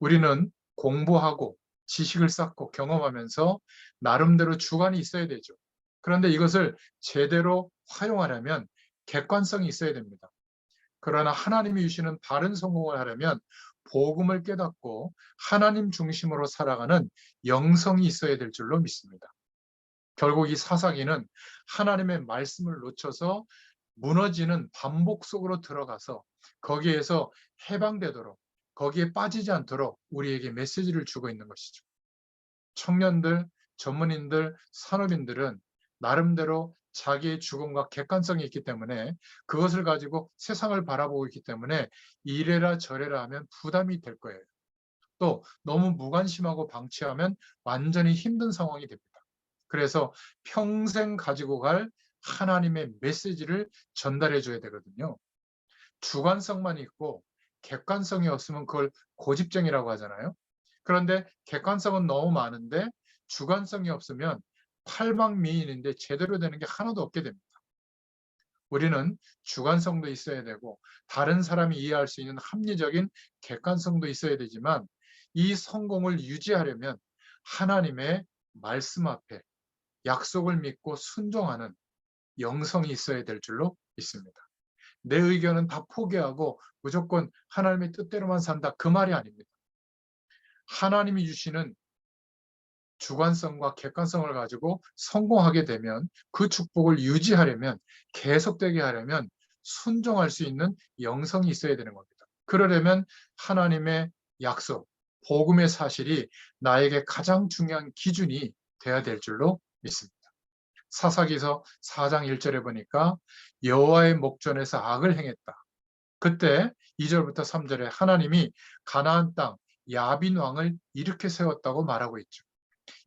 우리는 공부하고 지식을 쌓고 경험하면서 나름대로 주관이 있어야 되죠. 그런데 이것을 제대로 활용하려면 객관성이 있어야 됩니다. 그러나 하나님이 주시는 바른 성공을 하려면 복음을 깨닫고 하나님 중심으로 살아가는 영성이 있어야 될 줄로 믿습니다. 결국 이 사사기는 하나님의 말씀을 놓쳐서 무너지는 반복 속으로 들어가서 거기에서 해방되도록 거기에 빠지지 않도록 우리에게 메시지를 주고 있는 것이죠. 청년들, 전문인들, 산업인들은 나름대로 자기의 주권과 객관성이 있기 때문에 그것을 가지고 세상을 바라보고 있기 때문에 이래라 저래라 하면 부담이 될 거예요. 또 너무 무관심하고 방치하면 완전히 힘든 상황이 됩니다. 그래서 평생 가지고 갈 하나님의 메시지를 전달해 줘야 되거든요. 주관성만 있고 객관성이 없으면 그걸 고집쟁이라고 하잖아요. 그런데 객관성은 너무 많은데 주관성이 없으면 팔방미인인데 제대로 되는 게 하나도 없게 됩니다. 우리는 주관성도 있어야 되고 다른 사람이 이해할 수 있는 합리적인 객관성도 있어야 되지만 이 성공을 유지하려면 하나님의 말씀 앞에 약속을 믿고 순종하는 영성이 있어야 될 줄로 믿습니다. 내 의견은 다 포기하고 무조건 하나님의 뜻대로만 산다. 그 말이 아닙니다. 하나님이 주시는 주관성과 객관성을 가지고 성공하게 되면 그 축복을 유지하려면 계속되게 하려면 순종할 수 있는 영성이 있어야 되는 겁니다. 그러려면 하나님의 약속, 복음의 사실이 나에게 가장 중요한 기준이 돼야 될 줄로 믿습니다. 사사기서 4장 1절에 보니까 여호와의 목전에서 악을 행했다. 그때 2절부터 3절에 하나님이 가나안 땅 야빈 왕을 일으켜 세웠다고 말하고 있죠.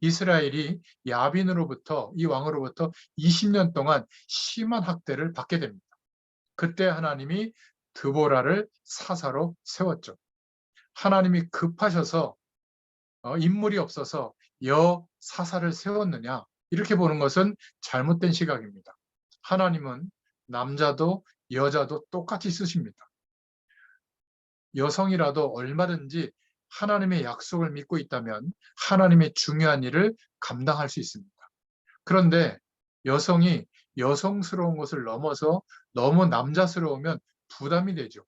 이스라엘이 야빈으로부터, 이 왕으로부터 20년 동안 심한 학대를 받게 됩니다. 그때 하나님이 드보라를 사사로 세웠죠. 하나님이 급하셔서 인물이 없어서 사사를 세웠느냐, 이렇게 보는 것은 잘못된 시각입니다. 하나님은 남자도 여자도 똑같이 쓰십니다. 여성이라도 얼마든지 하나님의 약속을 믿고 있다면 하나님의 중요한 일을 감당할 수 있습니다. 그런데 여성이 여성스러운 것을 넘어서 너무 남자스러우면 부담이 되죠.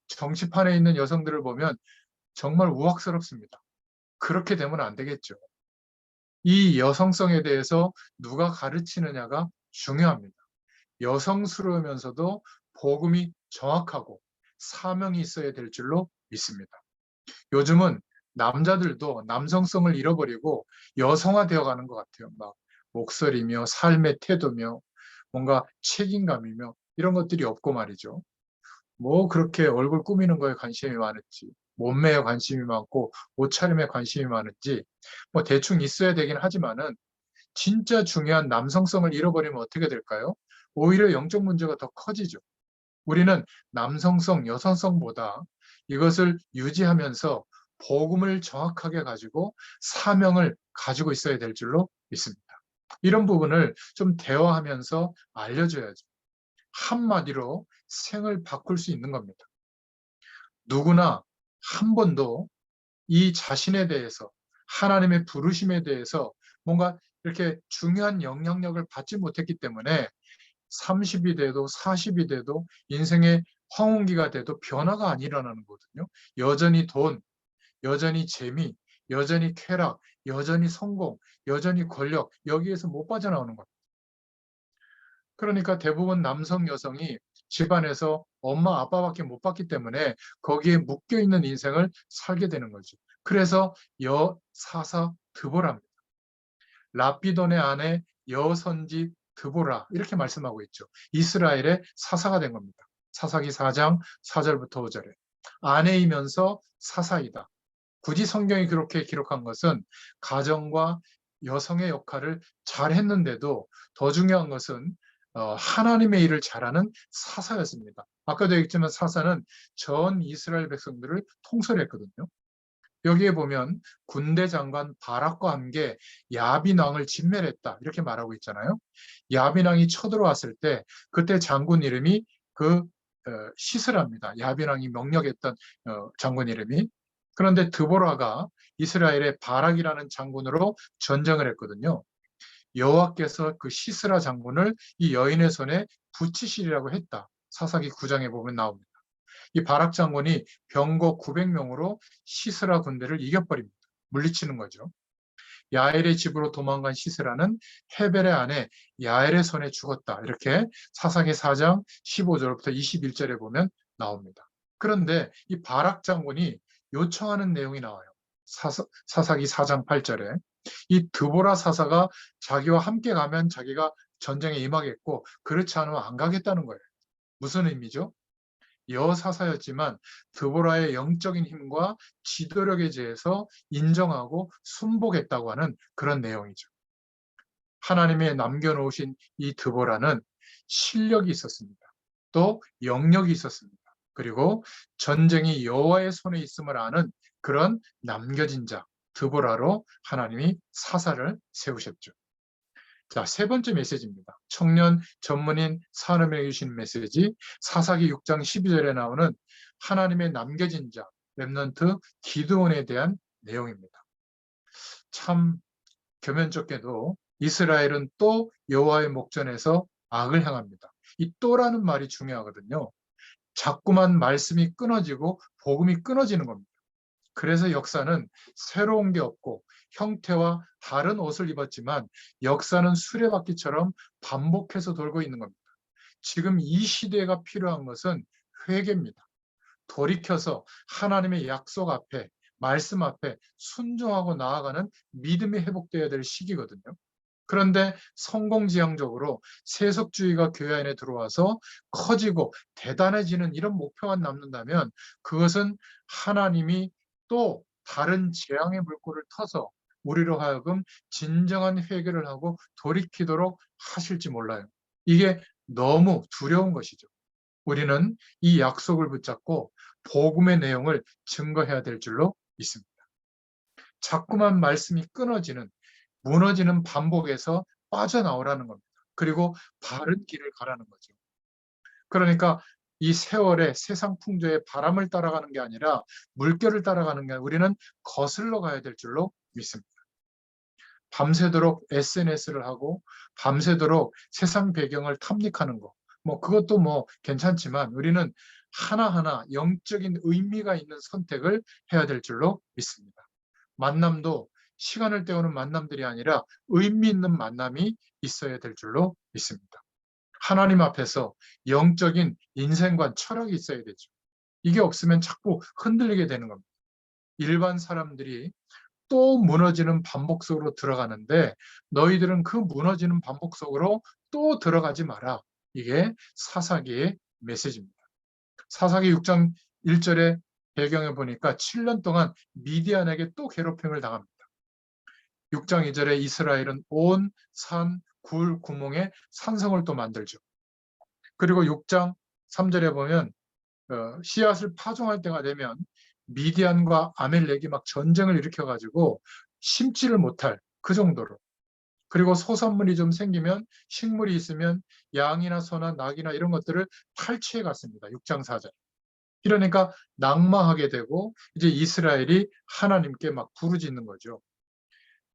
정치판에 있는 여성들을 보면 정말 우악스럽습니다. 그렇게 되면 안 되겠죠. 이 여성성에 대해서 누가 가르치느냐가 중요합니다. 여성스러우면서도 복음이 정확하고 사명이 있어야 될 줄로 믿습니다. 요즘은 남자들도 남성성을 잃어버리고 여성화되어 가는 것 같아요. 막 목소리며 삶의 태도며 뭔가 책임감이며 이런 것들이 없고 말이죠. 뭐 그렇게 얼굴 꾸미는 거에 관심이 많을지, 몸매에 관심이 많고 옷차림에 관심이 많은지 뭐 대충 있어야 되긴 하지만은 진짜 중요한 남성성을 잃어버리면 어떻게 될까요? 오히려 영적 문제가 더 커지죠. 우리는 남성성, 여성성보다 이것을 유지하면서 복음을 정확하게 가지고 사명을 가지고 있어야 될 줄로 믿습니다. 이런 부분을 좀 대화하면서 알려줘야죠. 한마디로 생을 바꿀 수 있는 겁니다. 누구나 한 번도 이 자신에 대해서 하나님의 부르심에 대해서 뭔가 이렇게 중요한 영향력을 받지 못했기 때문에 30이 돼도 40이 돼도 인생의 황혼기가 돼도 변화가 안 일어나는 거거든요. 여전히 돈, 여전히 재미, 여전히 쾌락, 여전히 성공, 여전히 권력, 여기에서 못 빠져나오는 겁니다. 그러니까 대부분 남성, 여성이 집안에서 엄마, 아빠밖에 못 봤기 때문에 거기에 묶여 있는 인생을 살게 되는 거죠. 그래서 여사사 드보라입니다. 라피돈의 아내 여선지 드보라 이렇게 말씀하고 있죠. 이스라엘의 사사가 된 겁니다. 사사기 4장 4절부터 5절에 아내이면서 사사이다. 굳이 성경이 그렇게 기록한 것은 가정과 여성의 역할을 잘 했는데도 더 중요한 것은 하나님의 일을 잘하는 사사였습니다. 아까도 얘기했지만 사사는 전 이스라엘 백성들을 통솔 했거든요. 여기에 보면 군대 장관 바락과 함께 야빈 왕을 진멸했다 이렇게 말하고 있잖아요. 야빈 왕이 쳐들어왔을 때 그때 장군 이름이 시스라입니다. 야빈 왕이 명령했던 장군 이름이. 그런데 드보라가 이스라엘의 바락이라는 장군으로 전쟁을 했거든요. 여호와께서 그 시스라 장군을 이 여인의 손에 붙이시리라고 했다. 사사기 9장에 보면 나옵니다. 이 바락 장군이 병거 900명으로 시스라 군대를 이겨버립니다. 물리치는 거죠. 야엘의 집으로 도망간 시스라는 헤벨의 아내 야엘의 손에 죽었다. 이렇게 사사기 4장 15절부터 21절에 보면 나옵니다. 그런데 이 바락 장군이 요청하는 내용이 나와요. 사사기 4장 8절에 이 드보라 사사가 자기와 함께 가면 자기가 전쟁에 임하겠고 그렇지 않으면 안 가겠다는 거예요. 무슨 의미죠? 여사사였지만 드보라의 영적인 힘과 지도력에 대해서 인정하고 순복했다고 하는 그런 내용이죠. 하나님의 남겨놓으신 이 드보라는 실력이 있었습니다. 또 영역이 있었습니다. 그리고 전쟁이 여호와의 손에 있음을 아는 그런 남겨진 자 드보라로 하나님이 사사를 세우셨죠. 자, 세 번째 메시지입니다. 청년 전문인 산업에 주신 메시지 사사기 6장 12절에 나오는 하나님의 남겨진 자 렘넌트 기드온에 대한 내용입니다. 참 겸연쩍게도 이스라엘은 또 여호와의 목전에서 악을 행합니다. 이 또라는 말이 중요하거든요. 자꾸만 말씀이 끊어지고 복음이 끊어지는 겁니다. 그래서 역사는 새로운 게 없고 형태와 다른 옷을 입었지만 역사는 수레바퀴처럼 반복해서 돌고 있는 겁니다. 지금 이 시대가 필요한 것은 회개입니다. 돌이켜서 하나님의 약속 앞에 말씀 앞에 순종하고 나아가는 믿음이 회복되어야 될 시기거든요. 그런데 성공지향적으로 세속주의가 교회 안에 들어와서 커지고 대단해지는 이런 목표만 남는다면 그것은 하나님이 또 다른 재앙의 물꼬를 터서 우리로 하여금 진정한 회개를 하고 돌이키도록 하실지 몰라요. 이게 너무 두려운 것이죠. 우리는 이 약속을 붙잡고 복음의 내용을 증거해야 될 줄로 믿습니다. 자꾸만 말씀이 끊어지는, 무너지는 반복에서 빠져나오라는 겁니다. 그리고 바른 길을 가라는 거죠. 그러니까 이 세월의 세상 풍조의 바람을 따라가는 게 아니라 물결을 따라가는 게 아니라 우리는 거슬러 가야 될 줄로 믿습니다. 밤새도록 SNS를 하고 밤새도록 세상 배경을 탐닉하는 거, 그것도 괜찮지만 우리는 하나하나 영적인 의미가 있는 선택을 해야 될 줄로 믿습니다. 만남도 시간을 때우는 만남들이 아니라 의미 있는 만남이 있어야 될 줄로 믿습니다. 하나님 앞에서 영적인 인생관, 철학이 있어야 되죠. 이게 없으면 자꾸 흔들리게 되는 겁니다. 일반 사람들이 또 무너지는 반복 속으로 들어가는데 너희들은 그 무너지는 반복 속으로 또 들어가지 마라. 이게 사사기의 메시지입니다. 사사기 6장 1절의 배경에 보니까 7년 동안 미디안에게 또 괴롭힘을 당합니다. 6장 2절에 이스라엘은 온 산, 굴, 구멍에 산성을 또 만들죠. 그리고 6장 3절에 보면 씨앗을 파종할 때가 되면 미디안과 아멜렉이 막 전쟁을 일으켜가지고 심지를 못할 그 정도로. 그리고 소산물이 좀 생기면 식물이 있으면 양이나 소나 낙이나 이런 것들을 탈취해 갔습니다. 6장 4절. 이러니까 낙마하게 되고 이제 이스라엘이 하나님께 막 부르짖는 거죠.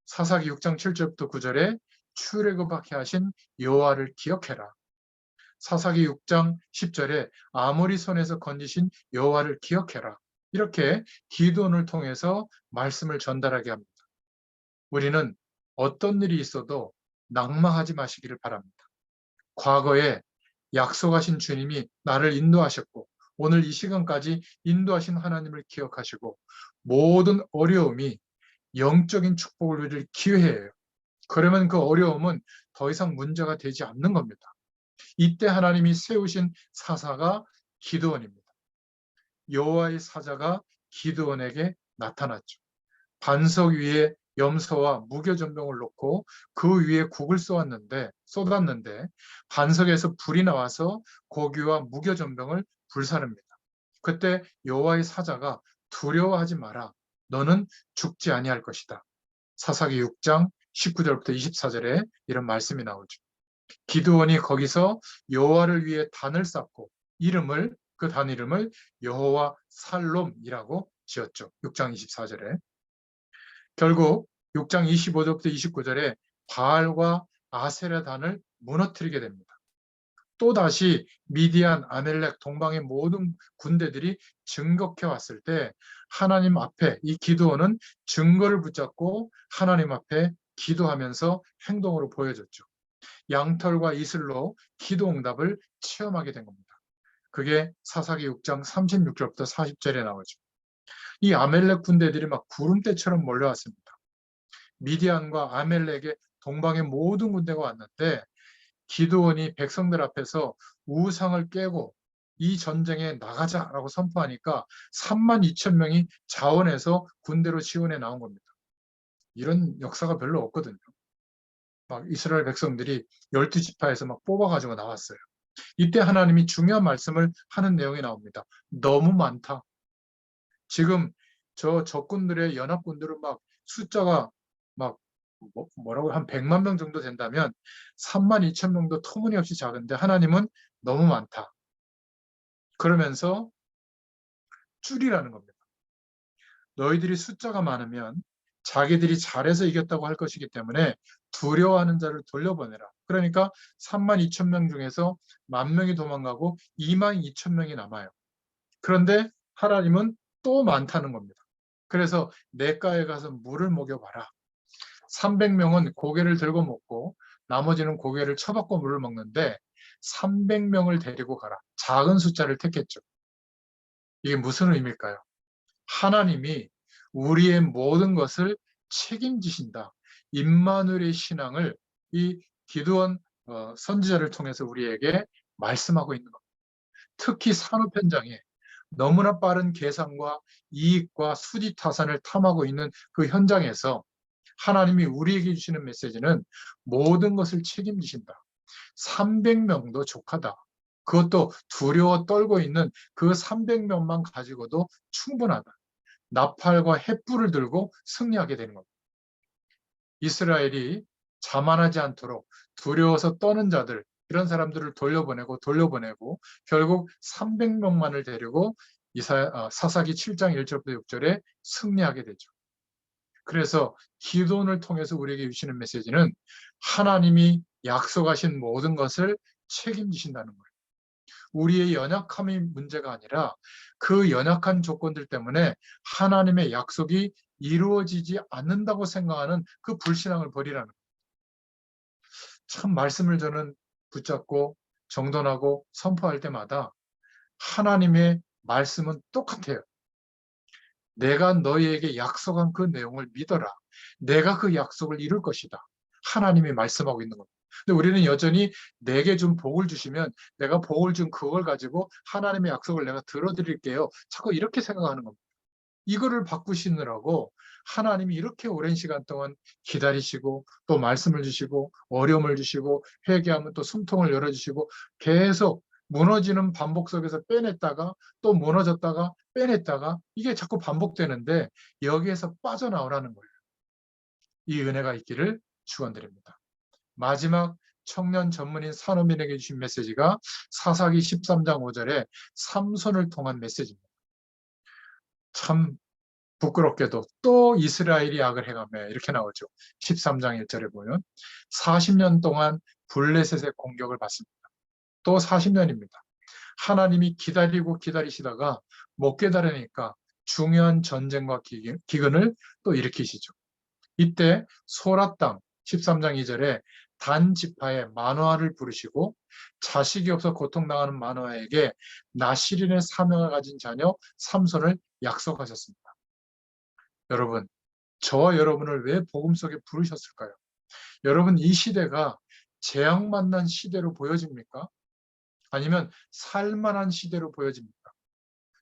사사기 6장 7절부터 9절에 출애굽하게 하신 여호와를 기억해라. 사사기 6장 10절에 아모리 손에서 건지신 여호와를 기억해라. 이렇게 기도원을 통해서 말씀을 전달하게 합니다. 우리는 어떤 일이 있어도 낙마하지 마시기를 바랍니다. 과거에 약속하신 주님이 나를 인도하셨고 오늘 이 시간까지 인도하신 하나님을 기억하시고 모든 어려움이 영적인 축복을 누릴 기회예요. 그러면 그 어려움은 더 이상 문제가 되지 않는 겁니다. 이때 하나님이 세우신 사사가 기드온입니다. 여호와의 사자가 기드온에게 나타났죠. 반석 위에 염소와 무교전병을 놓고 그 위에 국을 쏟았는데 반석에서 불이 나와서 고기와 무교전병을 불사릅니다. 그때 여호와의 사자가 두려워하지 마라. 너는 죽지 아니할 것이다. 사사기 6장 19절부터 24절에 이런 말씀이 나오죠. 기드온이 거기서 여호와를 위해 단을 쌓고 그 단 이름을 여호와 살롬이라고 지었죠. 6장 24절에. 결국 6장 25절부터 29절에 바알과 아세라 단을 무너뜨리게 됩니다. 또다시 미디안, 아멜렉, 동방의 모든 군대들이 증거해 왔을 때 하나님 앞에 이 기드온은 증거를 붙잡고 하나님 앞에 기도하면서 행동으로 보여줬죠. 양털과 이슬로 기도응답을 체험하게 된 겁니다. 그게 사사기 6장 36절부터 40절에 나오죠. 이 아멜렉 군대들이 막 구름대처럼 몰려왔습니다. 미디안과 아멜렉의 동방의 모든 군대가 왔는데 기드온이 백성들 앞에서 우상을 깨고 이 전쟁에 나가자라고 선포하니까 3만 2천 명이 자원해서 군대로 지원해 나온 겁니다. 이런 역사가 별로 없거든요. 막 이스라엘 백성들이 12지파에서 막 뽑아가지고 나왔어요. 이때 하나님이 중요한 말씀을 하는 내용이 나옵니다. 너무 많다. 지금 저 적군들의 연합군들은 막 숫자가 막 뭐라고 한 100만 명 정도 된다면 3만 2천 명도 터무니없이 작은데 하나님은 너무 많다. 그러면서 줄이라는 겁니다. 너희들이 숫자가 많으면 자기들이 잘해서 이겼다고 할 것이기 때문에 두려워하는 자를 돌려보내라. 그러니까 3만 2천 명 중에서 10,000명이 도망가고 2만 2천 명이 남아요. 그런데 하나님은 또 많다는 겁니다. 그래서 냇가에 가서 물을 먹여봐라. 300명은 고개를 들고 먹고 나머지는 고개를 쳐박고 물을 먹는데 300명을 데리고 가라. 작은 숫자를 택했죠. 이게 무슨 의미일까요? 하나님이 우리의 모든 것을 책임지신다. 임마누엘의 신앙을 이 기드온 선지자를 통해서 우리에게 말씀하고 있는 겁니다. 특히 산업 현장에 너무나 빠른 계산과 이익과 수지타산을 탐하고 있는 그 현장에서 하나님이 우리에게 주시는 메시지는 모든 것을 책임지신다. 300명도 족하다. 그것도 두려워 떨고 있는 그 300명만 가지고도 충분하다. 나팔과 횃불을 들고 승리하게 되는 겁니다. 이스라엘이 자만하지 않도록 두려워서 떠는 자들, 이런 사람들을 돌려보내고 결국 300명만을 데리고 사사기 7장 1절부터 6절에 승리하게 되죠. 그래서 기도원을 통해서 우리에게 주시는 메시지는 하나님이 약속하신 모든 것을 책임지신다는 거예요. 우리의 연약함이 문제가 아니라 그 연약한 조건들 때문에 하나님의 약속이 이루어지지 않는다고 생각하는 그 불신앙을 버리라는 거예요. 참 말씀을 저는 붙잡고 정돈하고 선포할 때마다 하나님의 말씀은 똑같아요. 내가 너희에게 약속한 그 내용을 믿어라. 내가 그 약속을 이룰 것이다. 하나님이 말씀하고 있는 겁니다. 근데 우리는 여전히 내게 준 복을 주시면 내가 복을 준 그걸 가지고 하나님의 약속을 내가 들어드릴게요. 자꾸 이렇게 생각하는 겁니다. 이거를 바꾸시느라고 하나님이 이렇게 오랜 시간 동안 기다리시고 또 말씀을 주시고 어려움을 주시고 회개하면 또 숨통을 열어주시고 계속 무너지는 반복 속에서 빼냈다가 또 무너졌다가 빼냈다가 이게 자꾸 반복되는데 여기에서 빠져나오라는 거예요. 이 은혜가 있기를 축원드립니다. 마지막 청년 전문인 산호민에게 주신 메시지가 사사기 13장 5절에 삼손을 통한 메시지입니다. 참 부끄럽게도 또 이스라엘이 악을 행하며 이렇게 나오죠. 13장 1절에 보면 40년 동안 블레셋의 공격을 받습니다. 또 40년입니다. 하나님이 기다리고 기다리시다가 못 기다리니까 중요한 전쟁과 기근을 또 일으키시죠. 이때 소라 땅 13장 2절에 단 지파의 마노아를 부르시고 자식이 없어 고통당하는 마노아에게 나시린의 사명을 가진 자녀 삼손을 약속하셨습니다. 여러분, 저와 여러분을 왜 복음 속에 부르셨을까요? 여러분, 이 시대가 재앙 만난 시대로 보여집니까? 아니면 살만한 시대로 보여집니까?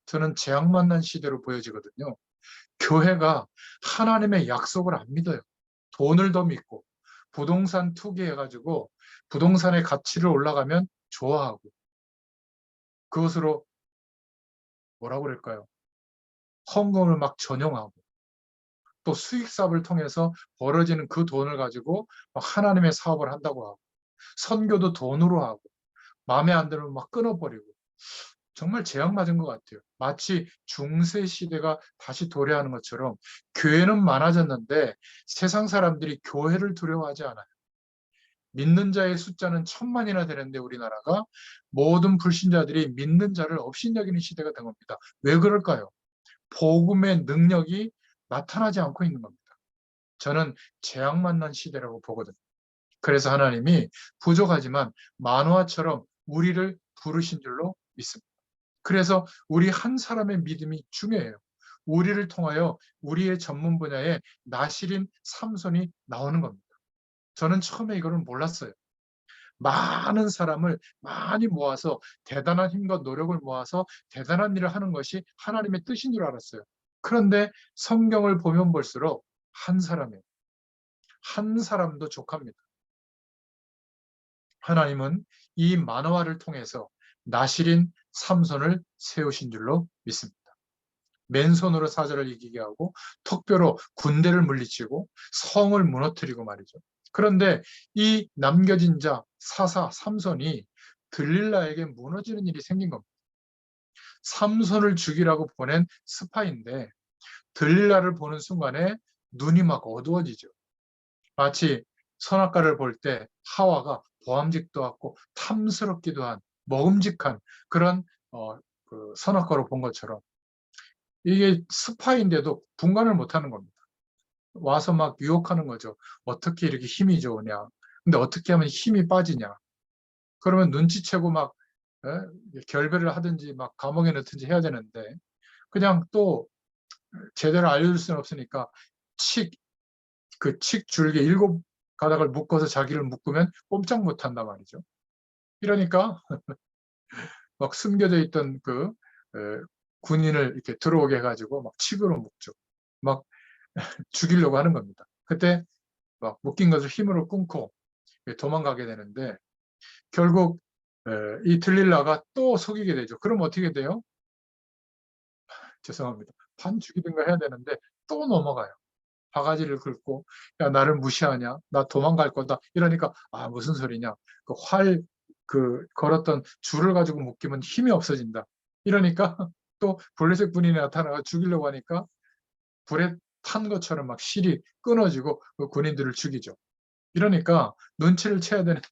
저는 재앙 만난 시대로 보여지거든요. 교회가 하나님의 약속을 안 믿어요. 돈을 더 믿고 부동산 투기해가지고 부동산의 가치를 올라가면 좋아하고 그것으로 뭐라고 그럴까요? 헌금을 막 전용하고 또 수익사업을 통해서 벌어지는 그 돈을 가지고 막 하나님의 사업을 한다고 하고 선교도 돈으로 하고 마음에 안 들면 막 끊어버리고 정말 재앙 맞은 것 같아요. 마치 중세 시대가 다시 도래하는 것처럼 교회는 많아졌는데 세상 사람들이 교회를 두려워하지 않아요. 믿는 자의 숫자는 1000만이나 되는데 우리나라가 모든 불신자들이 믿는 자를 업신여기는 시대가 된 겁니다. 왜 그럴까요? 복음의 능력이 나타나지 않고 있는 겁니다. 저는 재앙 만난 시대라고 보거든요. 그래서 하나님이 부족하지만 만화처럼 우리를 부르신 줄로 믿습니다. 그래서 우리 한 사람의 믿음이 중요해요. 우리를 통하여 우리의 전문 분야에 나실인 삼손이 나오는 겁니다. 저는 처음에 이거를 몰랐어요. 많은 사람을 많이 모아서 대단한 힘과 노력을 모아서 대단한 일을 하는 것이 하나님의 뜻인 줄 알았어요. 그런데 성경을 보면 볼수록 한 사람이에요. 한 사람도 족합니다. 하나님은 이 만화를 통해서 나실인 삼손을 세우신 줄로 믿습니다. 맨손으로 사자를 이기게 하고 턱뼈로 군대를 물리치고 성을 무너뜨리고 말이죠. 그런데 이 남겨진 자 사사 삼손이 들릴라에게 무너지는 일이 생긴 겁니다. 삼손을 죽이라고 보낸 스파인데 들릴라를 보는 순간에 눈이 막 어두워지죠. 마치 선악과를 볼 때 하와가 보암직도 같고 탐스럽기도 한 먹음직한 그런 그 선악과로 본 것처럼 이게 스파인데도 분간을 못하는 겁니다. 와서 막 유혹하는 거죠. 어떻게 이렇게 힘이 좋으냐. 근데 어떻게 하면 힘이 빠지냐. 그러면 눈치채고 막 결별을 하든지 막 감옥에 넣든지 해야 되는데 그냥 또 제대로 알려줄 수는 없으니까 칙 줄기 7가닥을 묶어서 자기를 묶으면 꼼짝 못한단 말이죠. 이러니까 막 숨겨져 있던 그 군인을 이렇게 들어오게 해가지고 막 칙으로 묶죠. 막 죽이려고 하는 겁니다. 그때 막 묶인 것을 힘으로 끊고 도망가게 되는데 결국 이 들릴라가 또 속이게 되죠. 그럼 어떻게 돼요? 죄송합니다. 반 죽이든가 해야 되는데 또 넘어가요. 바가지를 긁고 야 나를 무시하냐? 나 도망갈 거다. 이러니까 아 무슨 소리냐? 그 걸었던 줄을 가지고 묶이면 힘이 없어진다. 이러니까 또 블레셋 군인이 나타나서 죽이려고 하니까 불에 탄 것처럼 막 실이 끊어지고 그 군인들을 죽이죠. 이러니까 눈치를 채야 되는데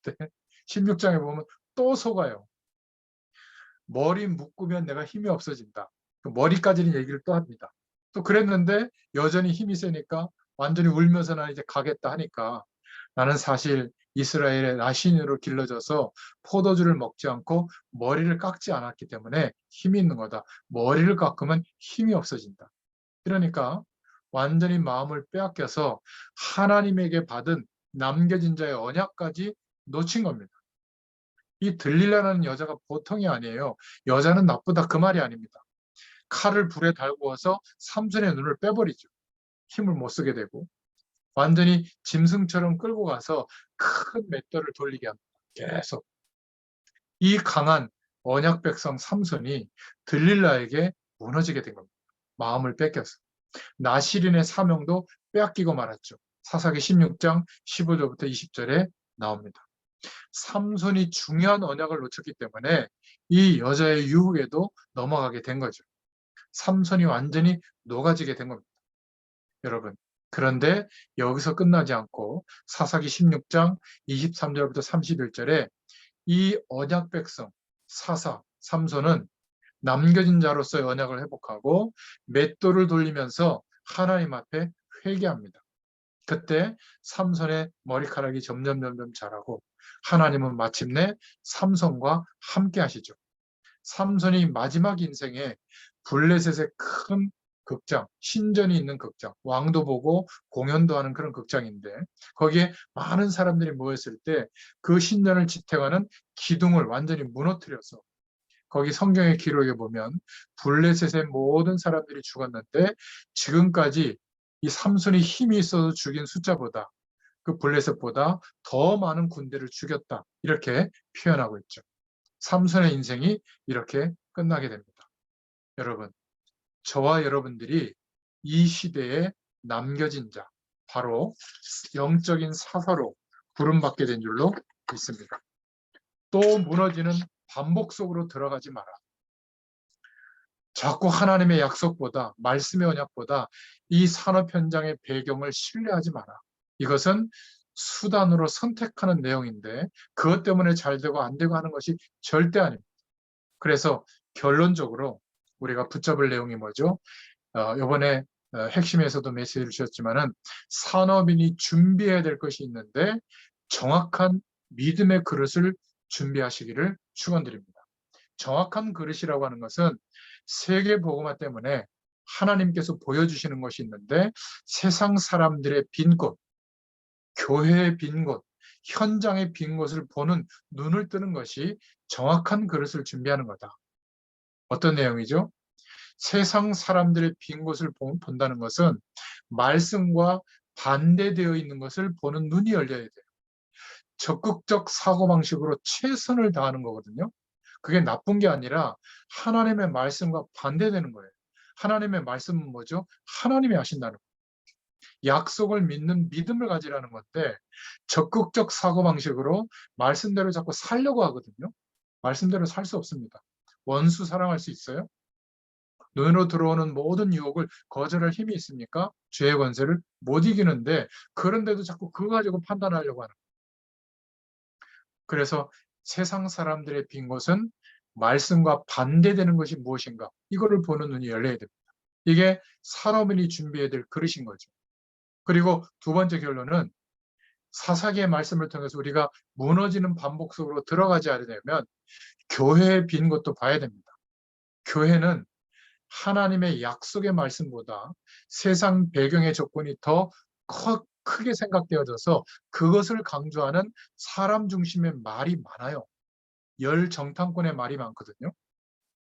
16장에 보면 또 속아요. 머리 묶으면 내가 힘이 없어진다. 그 머리까지는 얘기를 또 합니다. 또 그랬는데 여전히 힘이 세니까 완전히 울면서 나 이제 가겠다 하니까 나는 사실 이스라엘의 나신으로 길러져서 포도주를 먹지 않고 머리를 깎지 않았기 때문에 힘이 있는 거다. 머리를 깎으면 힘이 없어진다. 그러니까 완전히 마음을 빼앗겨서 하나님에게 받은 남겨진 자의 언약까지 놓친 겁니다. 이 들릴라라는 여자가 보통이 아니에요. 여자는 나쁘다 그 말이 아닙니다. 칼을 불에 달구어서 삼손의 눈을 빼버리죠. 힘을 못 쓰게 되고 완전히 짐승처럼 끌고 가서 큰 맷돌을 돌리게 합니다. 계속. 이 강한 언약 백성 삼손이 들릴라에게 무너지게 된 겁니다. 마음을 뺏겨서. 나시린의 사명도 빼앗기고 말았죠. 사사기 16장 15절부터 20절에 나옵니다. 삼손이 중요한 언약을 놓쳤기 때문에 이 여자의 유혹에도 넘어가게 된 거죠. 삼손이 완전히 녹아지게 된 겁니다. 여러분. 그런데 여기서 끝나지 않고 사사기 16장 23절부터 31절에 이 언약 백성 사사 삼손은 남겨진 자로서의 언약을 회복하고 맷돌을 돌리면서 하나님 앞에 회개합니다. 그때 삼손의 머리카락이 점점 자라고 하나님은 마침내 삼손과 함께 하시죠. 삼손이 마지막 인생에 블레셋의 큰 극장, 신전이 있는 극장, 왕도 보고 공연도 하는 그런 극장인데 거기에 많은 사람들이 모였을 때 그 신전을 지탱하는 기둥을 완전히 무너뜨려서 거기 성경의 기록에 보면 블레셋의 모든 사람들이 죽었는데 지금까지 이 삼손이 힘이 있어서 죽인 숫자보다 그 블레셋보다 더 많은 군대를 죽였다. 이렇게 표현하고 있죠. 삼손의 인생이 이렇게 끝나게 됩니다. 여러분, 저와 여러분들이 이 시대에 남겨진 자, 바로 영적인 사사로 부름받게 된 줄로 믿습니다. 또 무너지는 반복 속으로 들어가지 마라. 자꾸 하나님의 약속보다 말씀의 언약보다 이 산업 현장의 배경을 신뢰하지 마라. 이것은 수단으로 선택하는 내용인데 그것 때문에 잘 되고 안 되고 하는 것이 절대 아닙니다. 그래서 결론적으로 우리가 붙잡을 내용이 뭐죠? 이번에 핵심에서도 메시지를 주셨지만은 산업인이 준비해야 될 것이 있는데 정확한 믿음의 그릇을 준비하시기를 축원드립니다. 정확한 그릇이라고 하는 것은 세계 복음화 때문에 하나님께서 보여주시는 것이 있는데 세상 사람들의 빈 곳, 교회의 빈 곳, 현장의 빈 곳을 보는 눈을 뜨는 것이 정확한 그릇을 준비하는 거다. 어떤 내용이죠? 세상 사람들의 빈 곳을 본다는 것은 말씀과 반대되어 있는 것을 보는 눈이 열려야 돼요. 적극적 사고방식으로 최선을 다하는 거거든요. 그게 나쁜 게 아니라 하나님의 말씀과 반대되는 거예요. 하나님의 말씀은 뭐죠? 하나님이 하신다는 거예요. 약속을 믿는 믿음을 가지라는 건데 적극적 사고방식으로 말씀대로 자꾸 살려고 하거든요. 말씀대로 살 수 없습니다. 원수 사랑할 수 있어요? 눈으로 들어오는 모든 유혹을 거절할 힘이 있습니까? 죄의 권세를 못 이기는데 그런데도 자꾸 그거 가지고 판단하려고 하는 거예요. 그래서 세상 사람들의 빈 곳은 말씀과 반대되는 것이 무엇인가? 이거를 보는 눈이 열려야 됩니다. 이게 산업인이 준비해야 될 그릇인 거죠. 그리고 두 번째 결론은 사사기의 말씀을 통해서 우리가 무너지는 반복 속으로 들어가지 않으려면 교회의 빈 곳도 봐야 됩니다. 교회는 하나님의 약속의 말씀보다 세상 배경의 조건이 더 크게 생각되어져서 그것을 강조하는 사람 중심의 말이 많아요. 열정탐꾼의 말이 많거든요.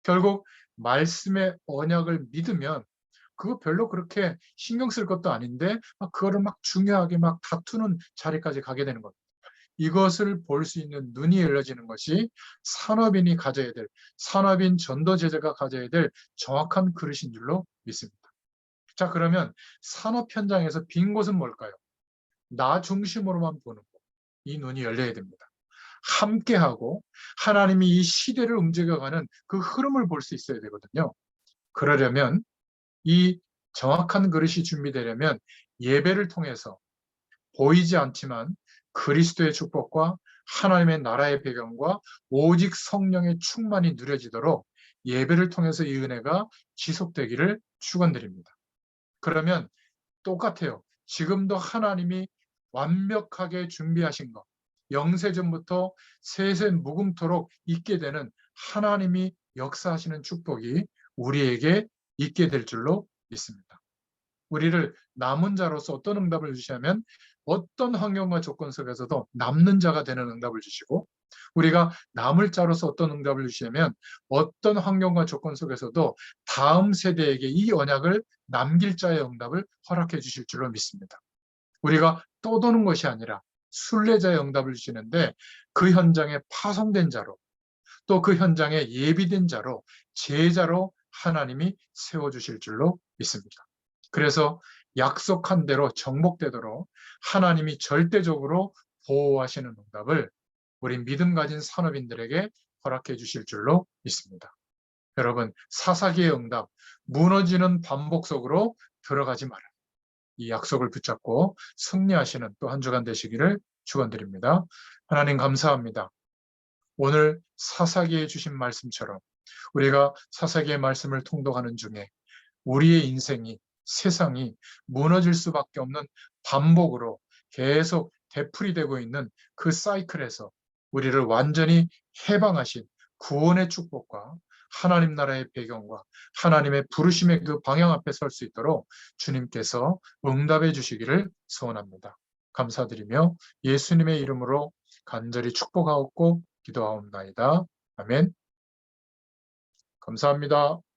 결국 말씀의 언약을 믿으면 그거 별로 그렇게 신경 쓸 것도 아닌데 막 그거를 막 중요하게 막 다투는 자리까지 가게 되는 겁니다. 이것을 볼 수 있는 눈이 열려지는 것이 산업인이 가져야 될, 산업인 전도 제자가 가져야 될 정확한 그릇인 줄로 믿습니다. 자, 그러면 산업 현장에서 빈 곳은 뭘까요? 나 중심으로만 보는 것. 이 눈이 열려야 됩니다. 함께하고 하나님이 이 시대를 움직여가는 그 흐름을 볼 수 있어야 되거든요. 그러려면 이 정확한 그릇이 준비되려면 예배를 통해서 보이지 않지만 그리스도의 축복과 하나님의 나라의 배경과 오직 성령의 충만이 누려지도록 예배를 통해서 이 은혜가 지속되기를 축원드립니다. 그러면 똑같아요. 지금도 하나님이 완벽하게 준비하신 것, 영세전부터 세세 무궁토록 있게 되는 하나님이 역사하시는 축복이 우리에게 있게 될 줄로 믿습니다. 우리를 남은 자로서 어떤 응답을 주시냐면 어떤 환경과 조건 속에서도 남는 자가 되는 응답을 주시고, 우리가 남을 자로서 어떤 응답을 주시냐면 어떤 환경과 조건 속에서도 다음 세대에게 이 언약을 남길 자의 응답을 허락해 주실 줄로 믿습니다. 우리가 떠도는 것이 아니라 순례자의 응답을 주시는데 그 현장에 파송된 자로, 또 그 현장에 예비된 자로, 제자로 하나님이 세워주실 줄로 믿습니다. 그래서 약속한 대로 정복되도록 하나님이 절대적으로 보호하시는 응답을 우리 믿음 가진 산업인들에게 허락해 주실 줄로 믿습니다. 여러분, 사사기의 응답, 무너지는 반복 속으로 들어가지 마라. 이 약속을 붙잡고 승리하시는 또 한 주간 되시기를 축원드립니다. 하나님 감사합니다. 오늘 사사기에 주신 말씀처럼 우리가 사사기의 말씀을 통독하는 중에 우리의 인생이, 세상이 무너질 수밖에 없는 반복으로 계속 되풀이되고 있는 그 사이클에서 우리를 완전히 해방하신 구원의 축복과 하나님 나라의 배경과 하나님의 부르심의 그 방향 앞에 설 수 있도록 주님께서 응답해 주시기를 소원합니다. 감사드리며 예수님의 이름으로 간절히 축복하옵고 기도하옵나이다. 아멘. 감사합니다.